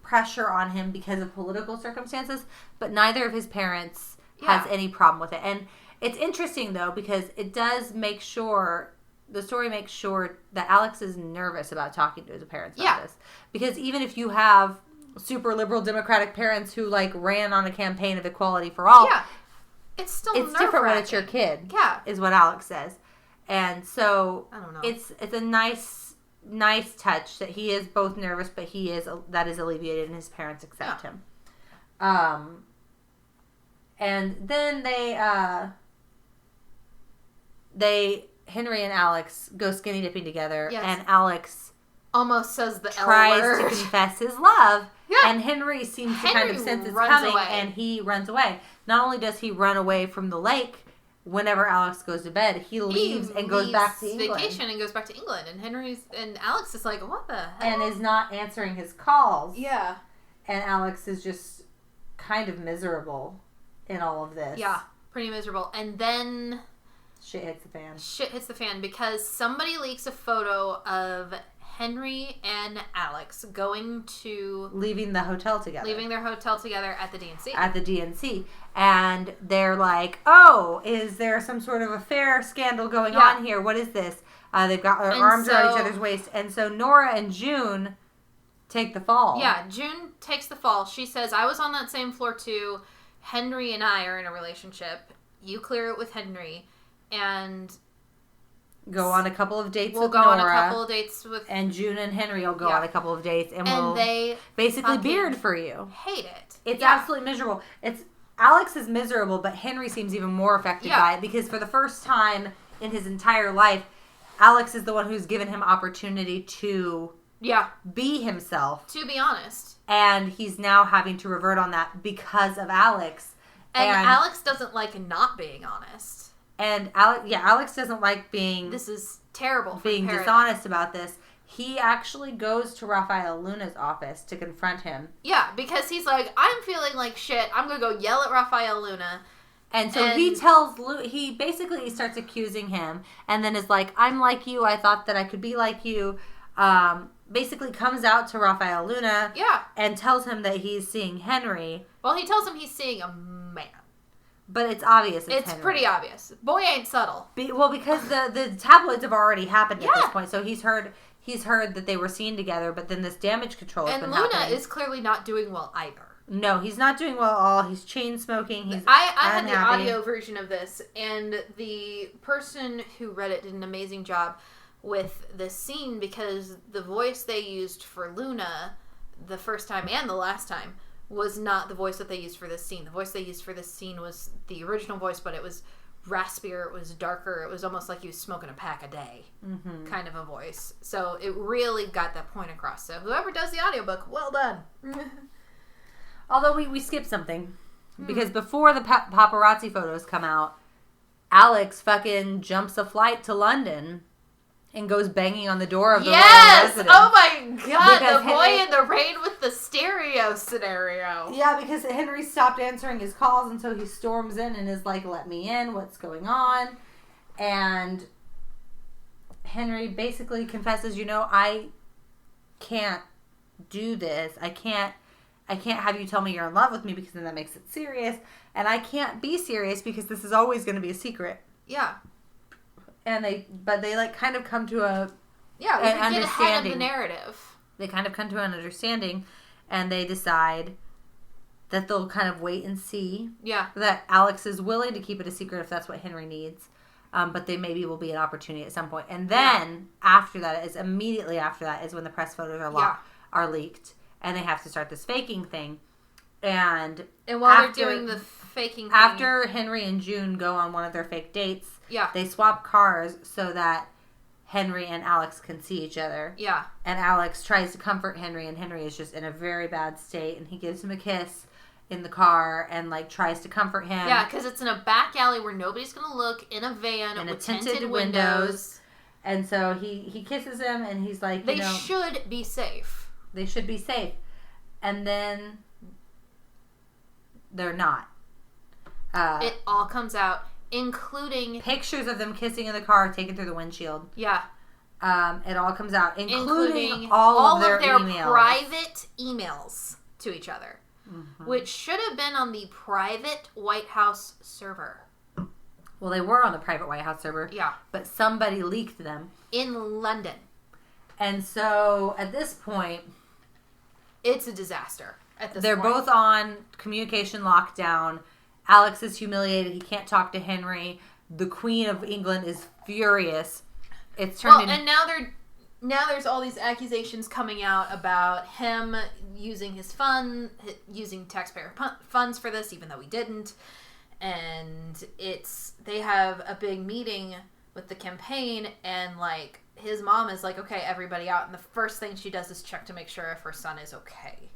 pressure on him because of political circumstances, but neither of his parents has any problem with it. And it's interesting, though, because it does make sure, the story makes sure that Alex is nervous about talking to his parents about this. Because even if you have super liberal Democratic parents who, like, ran on a campaign of equality for all, it's still different when it's your kid, is what Alex says. And so, I don't know. It's a nice touch that he is both nervous, but that is alleviated and his parents accept him. And then Henry and Alex go skinny dipping together, and Alex almost says the tries L word. to confess his love, and Henry seems to kind of sense it's coming, and he runs away. Not only does he run away from the lake whenever Alex goes to bed, he leaves and goes back to England. Vacation and goes back to England, and Alex is like, what the hell? And is not answering his calls. Yeah. And Alex is just kind of miserable in all of this. Yeah, pretty miserable. And then shit hits the fan. Shit hits the fan because somebody leaks a photo of Henry and Alex leaving the hotel together. Leaving their hotel together at the DNC. At the DNC. And they're like, oh, is there some sort of affair scandal going on here? What is this? They've got their arms around each other's waist. And so Nora and June take the fall. Yeah, June takes the fall. She says, I was on that same floor too. Henry and I are in a relationship. You clear it with Henry. And go on a couple of dates with Nora. We'll go on a couple of dates with... And June and Henry will go on a couple of dates. And we'll they basically beard for you. Hate it. It's absolutely miserable. Alex is miserable, but Henry seems even more affected by it. Because for the first time in his entire life, Alex is the one who's given him opportunity to be himself. To be honest. And he's now having to revert on that because of Alex. And Alex doesn't like not being honest. And Alex doesn't like being... This is terrible. Being dishonest about this. He actually goes to Raphael Luna's office to confront him. Yeah, because he's like, I'm feeling like shit. I'm going to go yell at Raphael Luna. And so he tells he basically starts accusing him and then is like, I'm like you. I thought that I could be like you. Basically comes out to Raphael Luna. Yeah. And tells him that he's seeing Henry. Well, he tells him he's seeing a man. But it's obvious it's Henry. Pretty obvious. Boy ain't subtle. Because the tabloids have already happened at this point. So he's heard that they were seen together, but then this damage control has been happening. And Luna is clearly not doing well either. No, he's not doing well at all. He's chain smoking. I had the audio version of this, and the person who read it did an amazing job with this scene because the voice they used for Luna the first time and the last time was not the voice that they used for this scene. The voice they used for this scene was the original voice, but it was raspier, it was darker, it was almost like he was smoking a pack a day kind of a voice. So it really got that point across. So whoever does the audiobook, well done. Although we skipped something. Because before the paparazzi photos come out, Alex fucking jumps a flight to London and goes banging on the door of the royal residence. Oh my god, because the boy in the rain with the stereo scenario. Yeah, because Henry stopped answering his calls, and so he storms in and is like, let me in, what's going on? And Henry basically confesses, I can't do this. I can't have you tell me you're in love with me because then that makes it serious. And I can't be serious because this is always going to be a secret. Yeah. And they like kind of come to an understanding. Get ahead of the narrative. They kind of come to an understanding, and they decide that they'll kind of wait and see. Yeah. That Alex is willing to keep it a secret if that's what Henry needs, but they maybe will be an opportunity at some point. And then immediately after that is when the press photos are leaked, and they have to start this faking thing. And while they're doing the faking thing, after Henry and June go on one of their fake dates, they swap cars so that Henry and Alex can see each other. Yeah. And Alex tries to comfort Henry, and Henry is just in a very bad state, and he gives him a kiss in the car and like tries to comfort him. Yeah, because it's in a back alley where nobody's going to look, in a van with tinted windows. And so he kisses him, and he's like, They should be safe. They should be safe. And then they're not. It all comes out, including pictures of them kissing in the car taken through the windshield. Yeah. It all comes out, including all of their emails. Private emails to each other, which should have been on the private White House server. Well, they were on the private White House server. Yeah. But somebody leaked them. In London. And so, at this point... It's a disaster at this point. They're both on communication lockdown. Alex is humiliated. He can't talk to Henry. The Queen of England is furious. It's turned and now there's all these accusations coming out about him using using taxpayer funds for this, even though he didn't. And they have a big meeting with the campaign, and like his mom is like, okay, everybody out, and the first thing she does is check to make sure if her son is okay.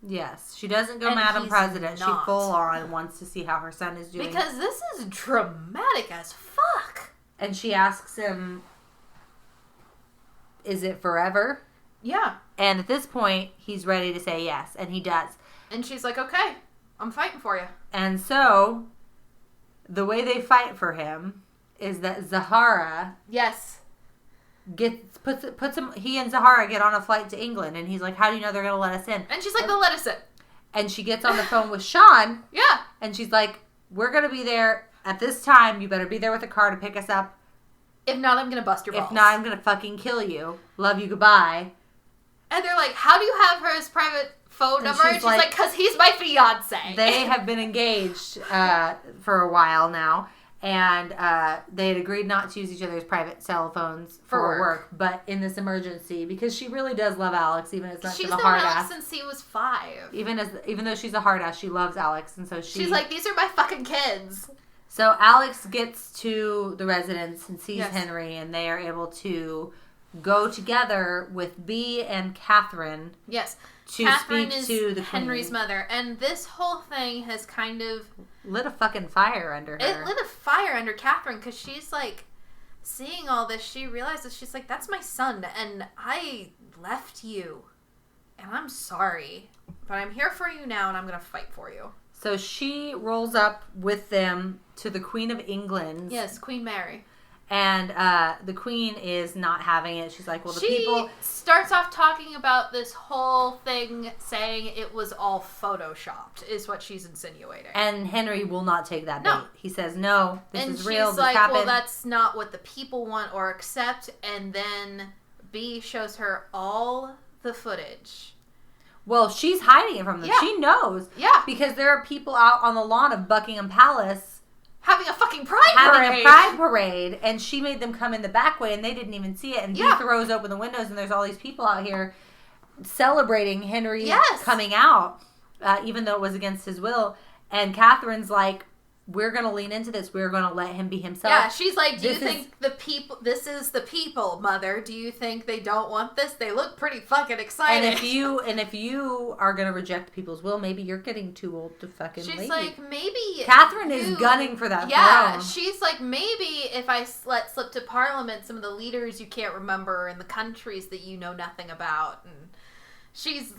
Yes, she doesn't go Madam President. She full on wants to see how her son is doing. Because this is dramatic as fuck. And she asks him, is it forever? Yeah. And at this point, he's ready to say yes, and he does. And she's like, okay, I'm fighting for you. And so, the way they fight for him is that Zahara... Yes. puts him. He and Zahara get on a flight to England, and he's like, how do you know they're going to let us in? And she's like, they'll let us in. And she gets on the phone with Sean. Yeah. And she's like, we're going to be there at this time. You better be there with a car to pick us up. If not, I'm going to bust your balls. If not, I'm going to fucking kill you. Love you, goodbye. And they're like, how do you have his private phone number? And she's like, because he's my fiance. They have been engaged for a while now. And they had agreed not to use each other's private cell phones for work. But in this emergency, because she really does love Alex, even as much of a hard ass. She's known Alex since he was 5. Even though she's a hard ass, she loves Alex, and so she's like, these are my fucking kids. So Alex gets to the residence and sees Henry, and they are able to go together with Bea and Catherine. Yes, to Catherine speak is to the Henry's Queen. Mother, and this whole thing has kind of lit a fucking fire under her. It lit a fire under Catherine because she's like seeing all this. She realizes she's like, "That's my son, and I left you, and I'm sorry, but I'm here for you now, and I'm gonna fight for you." So she rolls up with them to the Queen of England. Yes, Queen Mary. And the Queen is not having it. She's like, well, the people... She starts off talking about this whole thing, saying it was all photoshopped, is what she's insinuating. And Henry will not take that bait. He says, no, this is real, this like, happened. Well, that's not what the people want or accept. And then Bea shows her all the footage. Well, she's hiding it from them. Yeah. She knows. Yeah. Because there are people out on the lawn of Buckingham Palace having a fucking pride parade. And she made them come in the back way, and they didn't even see it. And Bea throws open the windows, and there's all these people out here celebrating Henry coming out, even though it was against his will. And Catherine's like, we're going to lean into this. We're going to let him be himself. Yeah, she's like, do you think this is the people, Mother? Do you think they don't want this? They look pretty fucking excited. And if you are going to reject people's will, maybe you're getting too old to fucking leave. She's like, maybe Catherine is gunning for that throne. She's like, maybe if I let slip to Parliament some of the leaders you can't remember in the countries that you know nothing about. And she's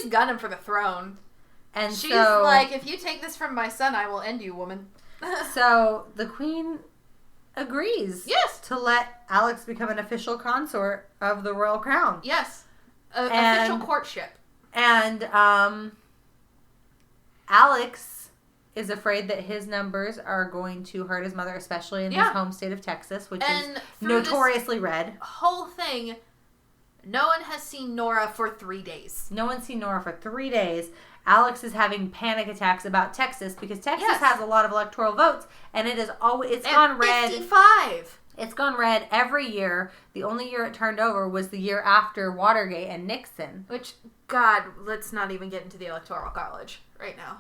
gunning for the throne. And she's like, if you take this from my son, I will end you, woman. So the Queen agrees. Yes. To let Alex become an official consort of the royal crown. Yes. Official courtship. And Alex is afraid that his numbers are going to hurt his mother, especially in his home state of Texas, which is notoriously red. Whole thing, no one has seen Nora for 3 days. No one's seen Nora for 3 days. Alex is having panic attacks about Texas because Texas has a lot of electoral votes, and it's gone red. 55. It's gone red every year. The only year it turned over was the year after Watergate and Nixon. Which, God, let's not even get into the Electoral College right now.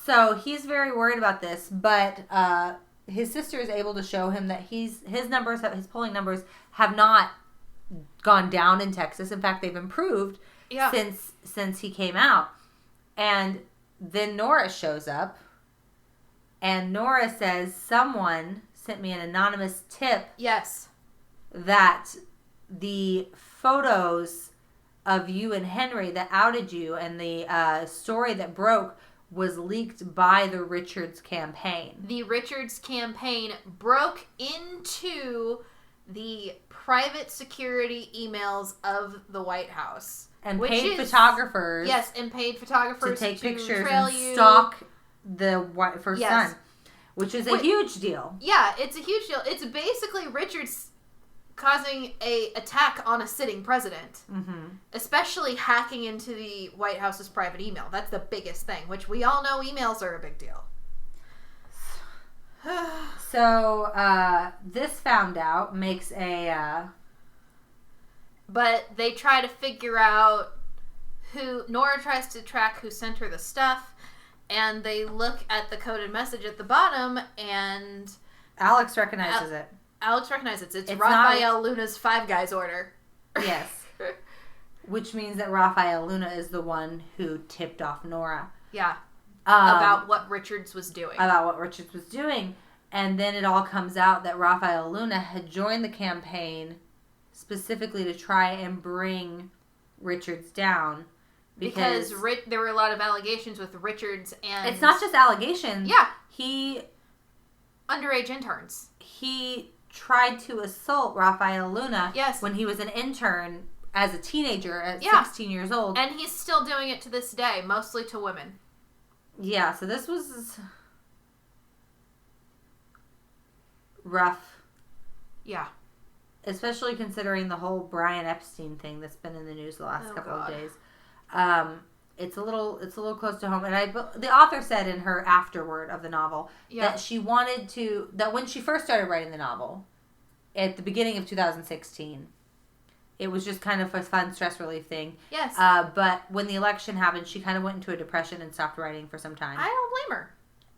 So he's very worried about this, but his sister is able to show him that his polling numbers have not gone down in Texas. In fact, they've improved since he came out. And then Nora shows up, and Nora says, someone sent me an anonymous tip. Yes. That the photos of you and Henry that outed you, and the story that broke was leaked by the Richards campaign. The Richards campaign broke into the private security emails of the White House. And paid photographers. Yes, and paid photographers to take pictures trail and you. stalk the first son. Which is a huge deal. Yeah, it's a huge deal. It's basically Richards causing a attack on a sitting president. Mm-hmm. Especially hacking into the White House's private email. That's the biggest thing, which we all know emails are a big deal. So, this found out makes a... But they try to figure out who... Nora tries to track who sent her the stuff, and they look at the coded message at the bottom, and... Alex recognizes it. Alex recognizes it. It's Raphael Luna's Five Guys order. Yes. Which means that Raphael Luna is the one who tipped off Nora. Yeah. About what Richards was doing. And then it all comes out that Raphael Luna had joined the campaign specifically to try and bring Richards down. Because there were a lot of allegations with Richards and... It's not just allegations. Yeah. Underage interns. He tried to assault Raphael Luna when he was an intern as a teenager at 16 years old. And he's still doing it to this day, mostly to women. Yeah, so this was rough. Yeah. Especially considering the whole Brian Epstein thing that's been in the news the last couple of days. It's a little close to home. And the author said in her afterword of the novel that she wanted to, that when she first started writing the novel, at the beginning of 2016, it was just kind of a fun stress relief thing. Yes. But when the election happened, she kind of went into a depression and stopped writing for some time. I don't blame her.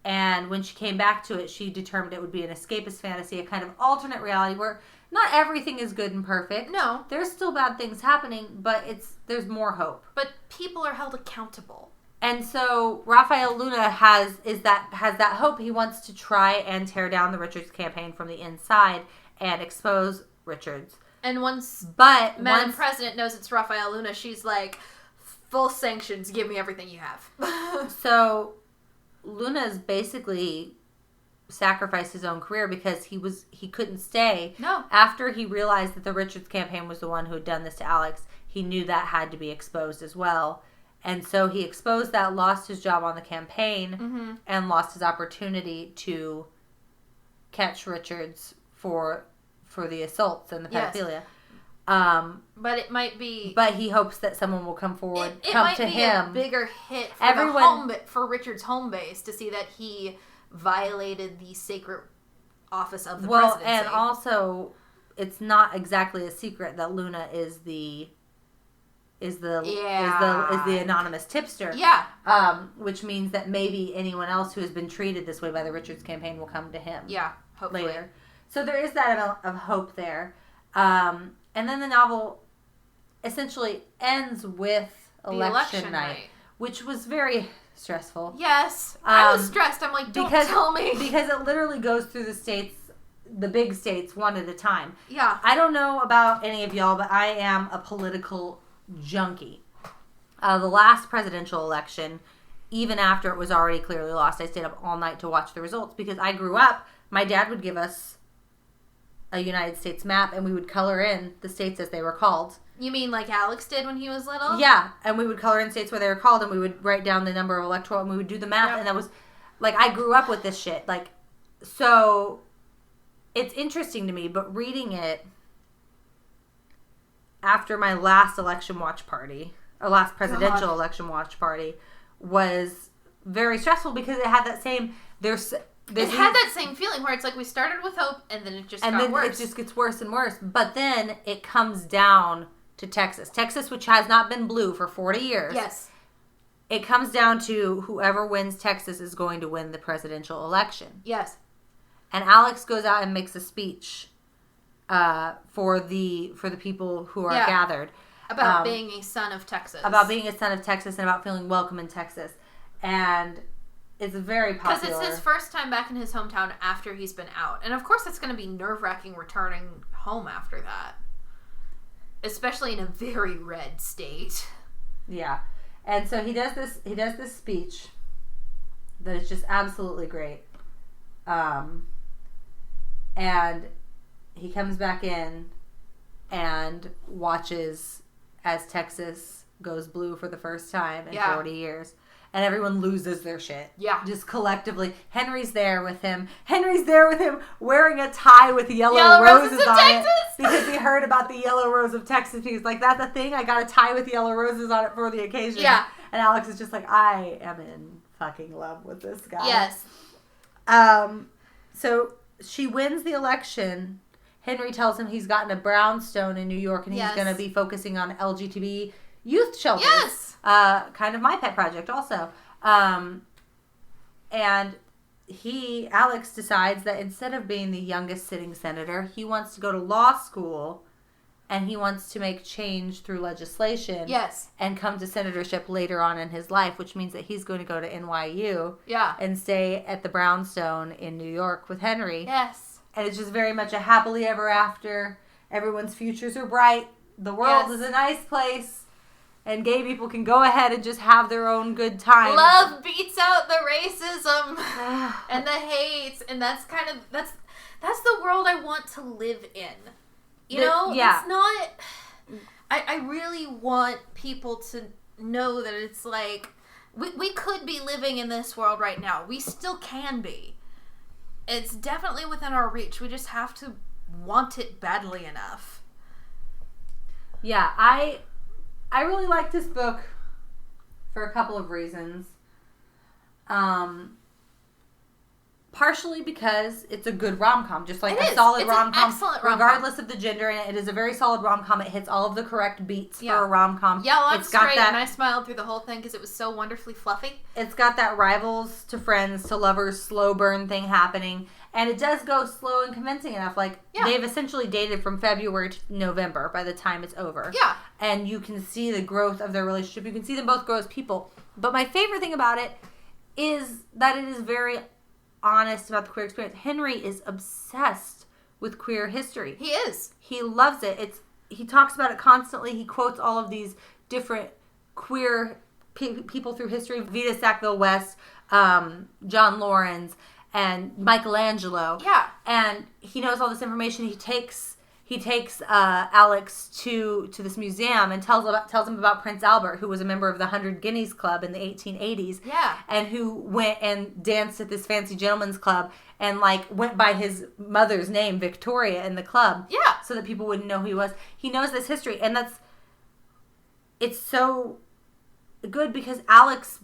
And when she came back to it, she determined it would be an escapist fantasy, a kind of alternate reality where not everything is good and perfect. No. There's still bad things happening, but there's more hope. But people are held accountable. And so Raphael Luna has that hope. He wants to try and tear down the Richards campaign from the inside and expose Richards. And once Madam President knows it's Raphael Luna, she's like, full sanctions, give me everything you have. So Luna's basically sacrificed his own career because he couldn't stay. No. After he realized that the Richards campaign was the one who had done this to Alex, he knew that had to be exposed as well. And so he exposed that, lost his job on the campaign, and lost his opportunity to catch Richards for the assaults and the pedophilia. Yes. But it might be... But he hopes that someone will come forward, come to him. It might be a bigger hit for Richard's home base to see that he violated the sacred office of the presidency. Well, and also, it's not exactly a secret that Luna is the anonymous tipster. Yeah. Which means that maybe anyone else who has been treated this way by the Richards campaign will come to him. Yeah, hopefully. Later. So there is that amount of hope there. And then the novel essentially ends with election night, which was very stressful. Yes. I was stressed. I'm like, don't tell me. Because it literally goes through the states, the big states, one at a time. Yeah. I don't know about any of y'all, but I am a political junkie. The last presidential election, even after it was already clearly lost, I stayed up all night to watch the results because I grew up, my dad would give us a United States map and we would color in the states as they were called. You mean like Alex did when he was little? Yeah, and we would color in states where they were called and we would write down the number of electoral and we would do the math. And that was, like, I grew up with this shit. Like, so it's interesting to me, but reading it after my last election watch party, or last presidential election watch party, was very stressful because it had that same, it had that same feeling where it's like we started with hope and then it just got worse. And then it just gets worse and worse. But then it comes down to Texas. Texas, which has not been blue for 40 years. Yes. It comes down to whoever wins Texas is going to win the presidential election. Yes. And Alex goes out and makes a speech for the people who are gathered. About being a son of Texas. About being a son of Texas and about feeling welcome in Texas. And it's very popular. Because it's his first time back in his hometown after he's been out. And of course it's going to be nerve-wracking returning home after that. Especially in a very red state. Yeah. And so he does this speech that is just absolutely great. And he comes back in and watches as Texas goes blue for the first time in 40 years. And everyone loses their shit. Yeah. Just collectively. Henry's there with him wearing a tie with yellow roses on Texas. It. Because he heard about the yellow rose of Texas. He was like, that's a thing? I got a tie with yellow roses on it for the occasion. Yeah. And Alex is just like, I am in fucking love with this guy. Yes. So she wins the election. Henry tells him he's gotten a brownstone in New York and he's going to be focusing on LGBT youth shelters. Yes. Kind of my pet project also. And Alex decides that instead of being the youngest sitting senator, he wants to go to law school and he wants to make change through legislation. Yes. And come to senatorship later on in his life, which means that he's going to go to NYU. Yeah. And stay at the brownstone in New York with Henry. Yes. And it's just very much a happily ever after. Everyone's futures are bright. The world is a nice place. And gay people can go ahead and just have their own good time. Love beats out the racism and the hate, and that's the world I want to live in. You know, it's not. I really want people to know that it's like we could be living in this world right now. We still can be. It's definitely within our reach. We just have to want it badly enough. Yeah, I really like this book for a couple of reasons. Partially because it's a good rom-com, just like a solid rom-com, regardless of the gender. And it is a very solid rom-com. It hits all of the correct beats for a rom-com. Yeah, well, it's got straight, and I smiled through the whole thing because it was so wonderfully fluffy. It's got that rivals to friends to lovers slow burn thing happening. And it does go slow and convincing enough. Like, they've essentially dated from February to November by the time it's over. Yeah. And you can see the growth of their relationship. You can see them both grow as people. But my favorite thing about it is that it is very honest about the queer experience. Henry is obsessed with queer history. He is. He loves it. He talks about it constantly. He quotes all of these different queer people through history. Vita Sackville West, John Lawrence, and Michelangelo. Yeah. And he knows all this information. He takes Alex to this museum and tells him about Prince Albert, who was a member of the 100 Guineas Club in the 1880s. Yeah. And who went and danced at this fancy gentleman's club and went by his mother's name, Victoria, in the club. Yeah. So that people wouldn't know who he was. He knows this history, and it's so good because Alex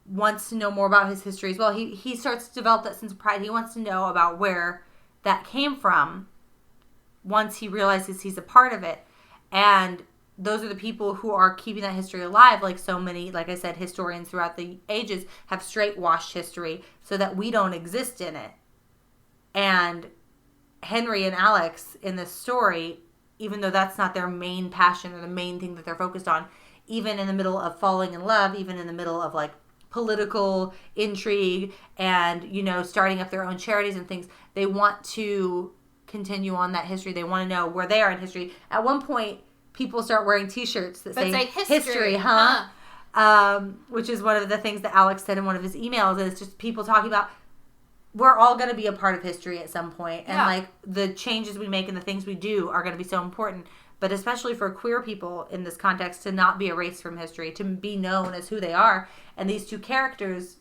wants to know more about his history as well. He starts to develop that sense of pride. He wants to know about where that came from once he realizes he's a part of it. And those are the people who are keeping that history alive. Like so many, like I said, historians throughout the ages have straight-washed history so that we don't exist in it. And Henry and Alex in this story, even though that's not their main passion or the main thing that they're focused on, even in the middle of falling in love, even in the middle of political intrigue and, starting up their own charities and things, they want to continue on that history. They want to know where they are in history. At one point, people start wearing T-shirts that say history, huh? Which is one of the things that Alex said in one of his emails. And it's just people talking about we're all going to be a part of history at some point. And the changes we make and the things we do are going to be so important. But especially for queer people in this context, to not be erased from history, to be known as who they are. And these two characters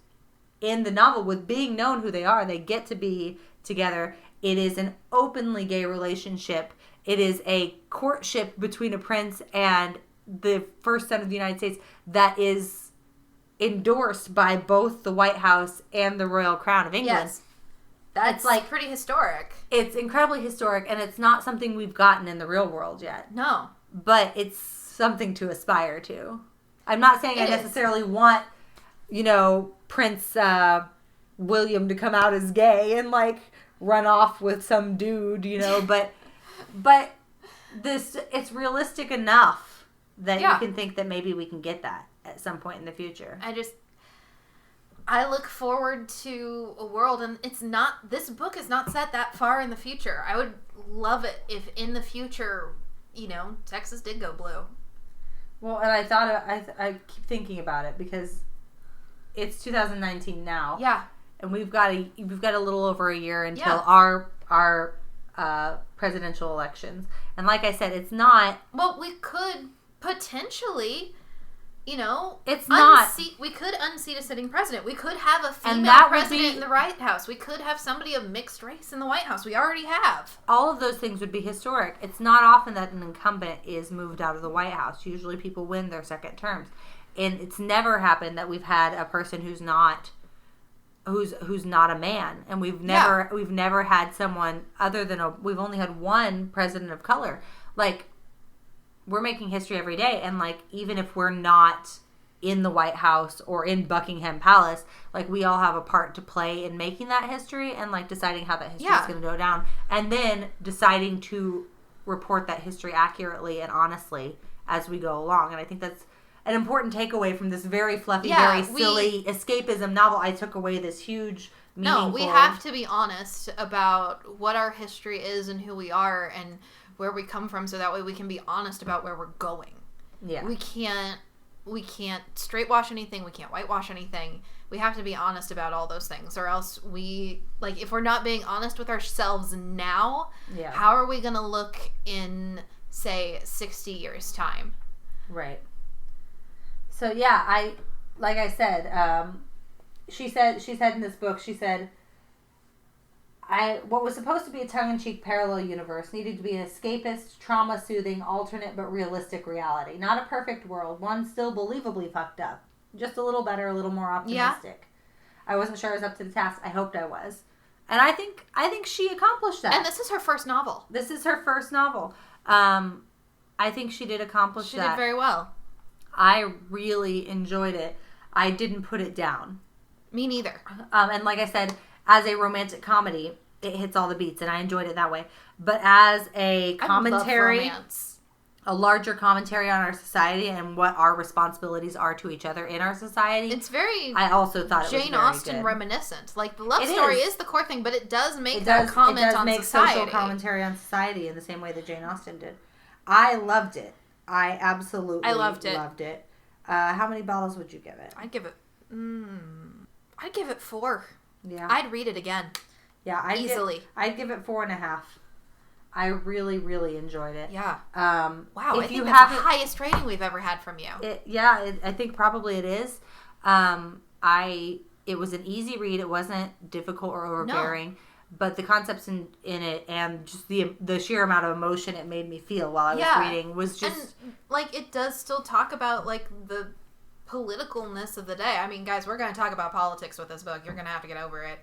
in the novel, with being known who they are, they get to be together. It is an openly gay relationship. It is a courtship between a prince and the first son of the United States that is endorsed by both the White House and the Royal Crown of England. Yes. That's pretty historic. It's incredibly historic, and it's not something we've gotten in the real world yet. No. But it's something to aspire to. I'm not saying I necessarily want, Prince William to come out as gay and, run off with some dude, but it's realistic enough that you can think that maybe we can get that at some point in the future. I look forward to a world, and this book is not set that far in the future. I would love it if in the future, Texas did go blue. Well, and I thought, I keep thinking about it because it's 2019 now. Yeah. And we've got a little over a year until our presidential elections. And like I said, it's not... Well, we could potentially... it's not. We could unseat a sitting president. We could have a female president in the White House. We could have somebody of mixed race in the White House. We already have. All of those things would be historic. It's not often that an incumbent is moved out of the White House. Usually people win their second terms. And it's never happened that we've had a person who's not a man. And we've never had someone other than we've only had one president of color. Like, we're making history every day, and like, even if we're not in the White House or in Buckingham Palace, like, we all have a part to play in making that history and like deciding how that history is going to go down, and then deciding to report that history accurately and honestly as we go along. And I think that's an important takeaway from this very fluffy, very silly escapism novel. I took away this huge, meaningful... No, we have to be honest about what our history is and who we are and where we come from, so that way we can be honest about where we're going. Yeah. We can't straight wash anything. We can't whitewash anything. We have to be honest about all those things, or else if we're not being honest with ourselves now, how are we going to look in, say, 60 years' time? Right. So, yeah, like I said, she said in this book, she said, what was supposed to be a tongue-in-cheek parallel universe needed to be an escapist, trauma-soothing, alternate but realistic reality. Not a perfect world, one still believably fucked up. Just a little better, a little more optimistic. Yeah. I wasn't sure I was up to the task. I hoped I was. And I think she accomplished that. And this is her first novel. I think she did accomplish that. She did very well. I really enjoyed it. I didn't put it down. Me neither. And like I said, as a romantic comedy, it hits all the beats, and I enjoyed it that way. But as a commentary, I love romance. A larger commentary on our society and what our responsibilities are to each other in our society, I also thought it was Jane very Austen good. Reminiscent. Like, the love story is the core thing, but it does make that comment on society. It does make social commentary on society in the same way that Jane Austen did. I loved it. I absolutely loved it. How many bottles would you give it? I'd give it 4. Yeah. I'd read it again. Yeah, I'd give it 4.5. I really, really enjoyed it. Yeah. Wow, I think that's the highest rating we've ever had from you. I think probably it is. It was an easy read. It wasn't difficult or overbearing. No. But the concepts in it and just the sheer amount of emotion it made me feel while I was reading was just... And, like, it does still talk about, like, the politicalness of the day. I mean, guys, we're going to talk about politics with this book. You're going to have to get over it.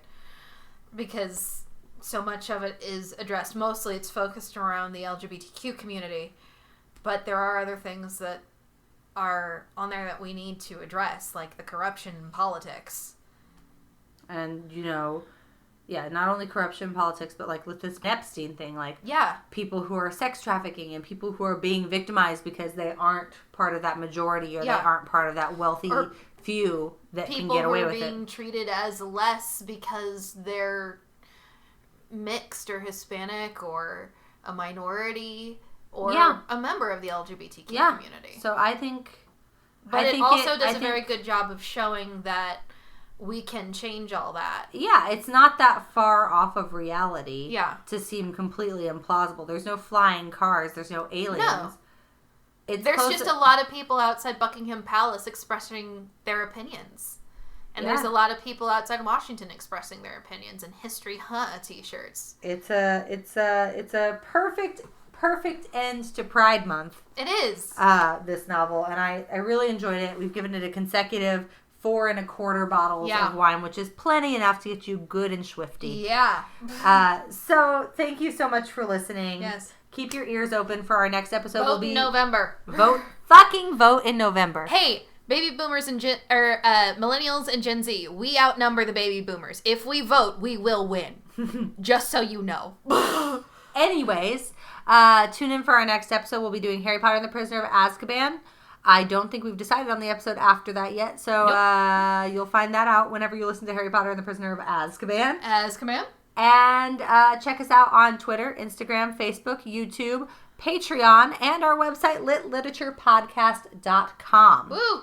Because so much of it is addressed. Mostly it's focused around the LGBTQ community. But there are other things that are on there that we need to address, like the corruption in politics. And, not only corruption in politics, but like with this Epstein thing, like people who are sex trafficking and people who are being victimized because they aren't part of that majority or they aren't part of that wealthy few that can get away with it. People who are being treated as less because they're mixed or Hispanic or a minority or a member of the LGBTQ community. So I think... But it also does a very good job of showing that we can change all that. Yeah, it's not that far off of reality to seem completely implausible. There's no flying cars. There's no aliens. No. There's just a lot of people outside Buckingham Palace expressing their opinions. And there's a lot of people outside Washington expressing their opinions in History t-shirts. It's a perfect end to Pride Month. It is. This novel. And I really enjoyed it. We've given it a consecutive 4.25 bottles of wine, which is plenty enough to get you good and swifty. Yeah. So thank you so much for listening. Yes. Keep your ears open for our next episode. Vote in November. Vote in November. Hey, baby boomers and millennials and Gen Z, we outnumber the baby boomers. If we vote, we will win. Just so you know. Anyways, tune in for our next episode. We'll be doing Harry Potter and the Prisoner of Azkaban. I don't think we've decided on the episode after that yet, so you'll find that out whenever you listen to Harry Potter and the Prisoner of Azkaban. Azkaban. And check us out on Twitter, Instagram, Facebook, YouTube, Patreon, and our website, litliteraturepodcast.com. Woo!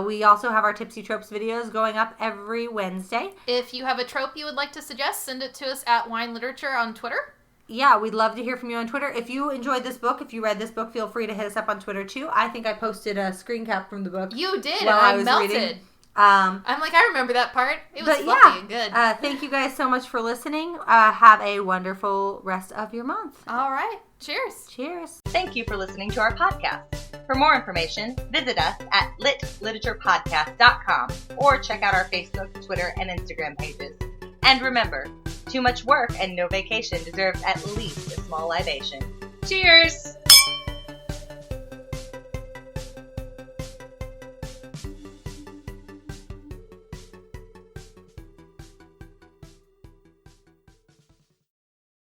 We also have our Tipsy Tropes videos going up every Wednesday. If you have a trope you would like to suggest, send it to us at Wine Literature on Twitter. Yeah, we'd love to hear from you on Twitter. If you enjoyed this book, if you read this book, feel free to hit us up on Twitter too. I think I posted a screen cap from the book. You did, and I melted. Reading. I'm like, I remember that part. It was fluffy and good. Thank you guys so much for listening. Have a wonderful rest of your month. All right. Cheers. Cheers. Thank you for listening to our podcast. For more information, visit us at litliteraturepodcast.com or check out our Facebook, Twitter, and Instagram pages. And remember, too much work and no vacation deserves at least a small libation. Cheers!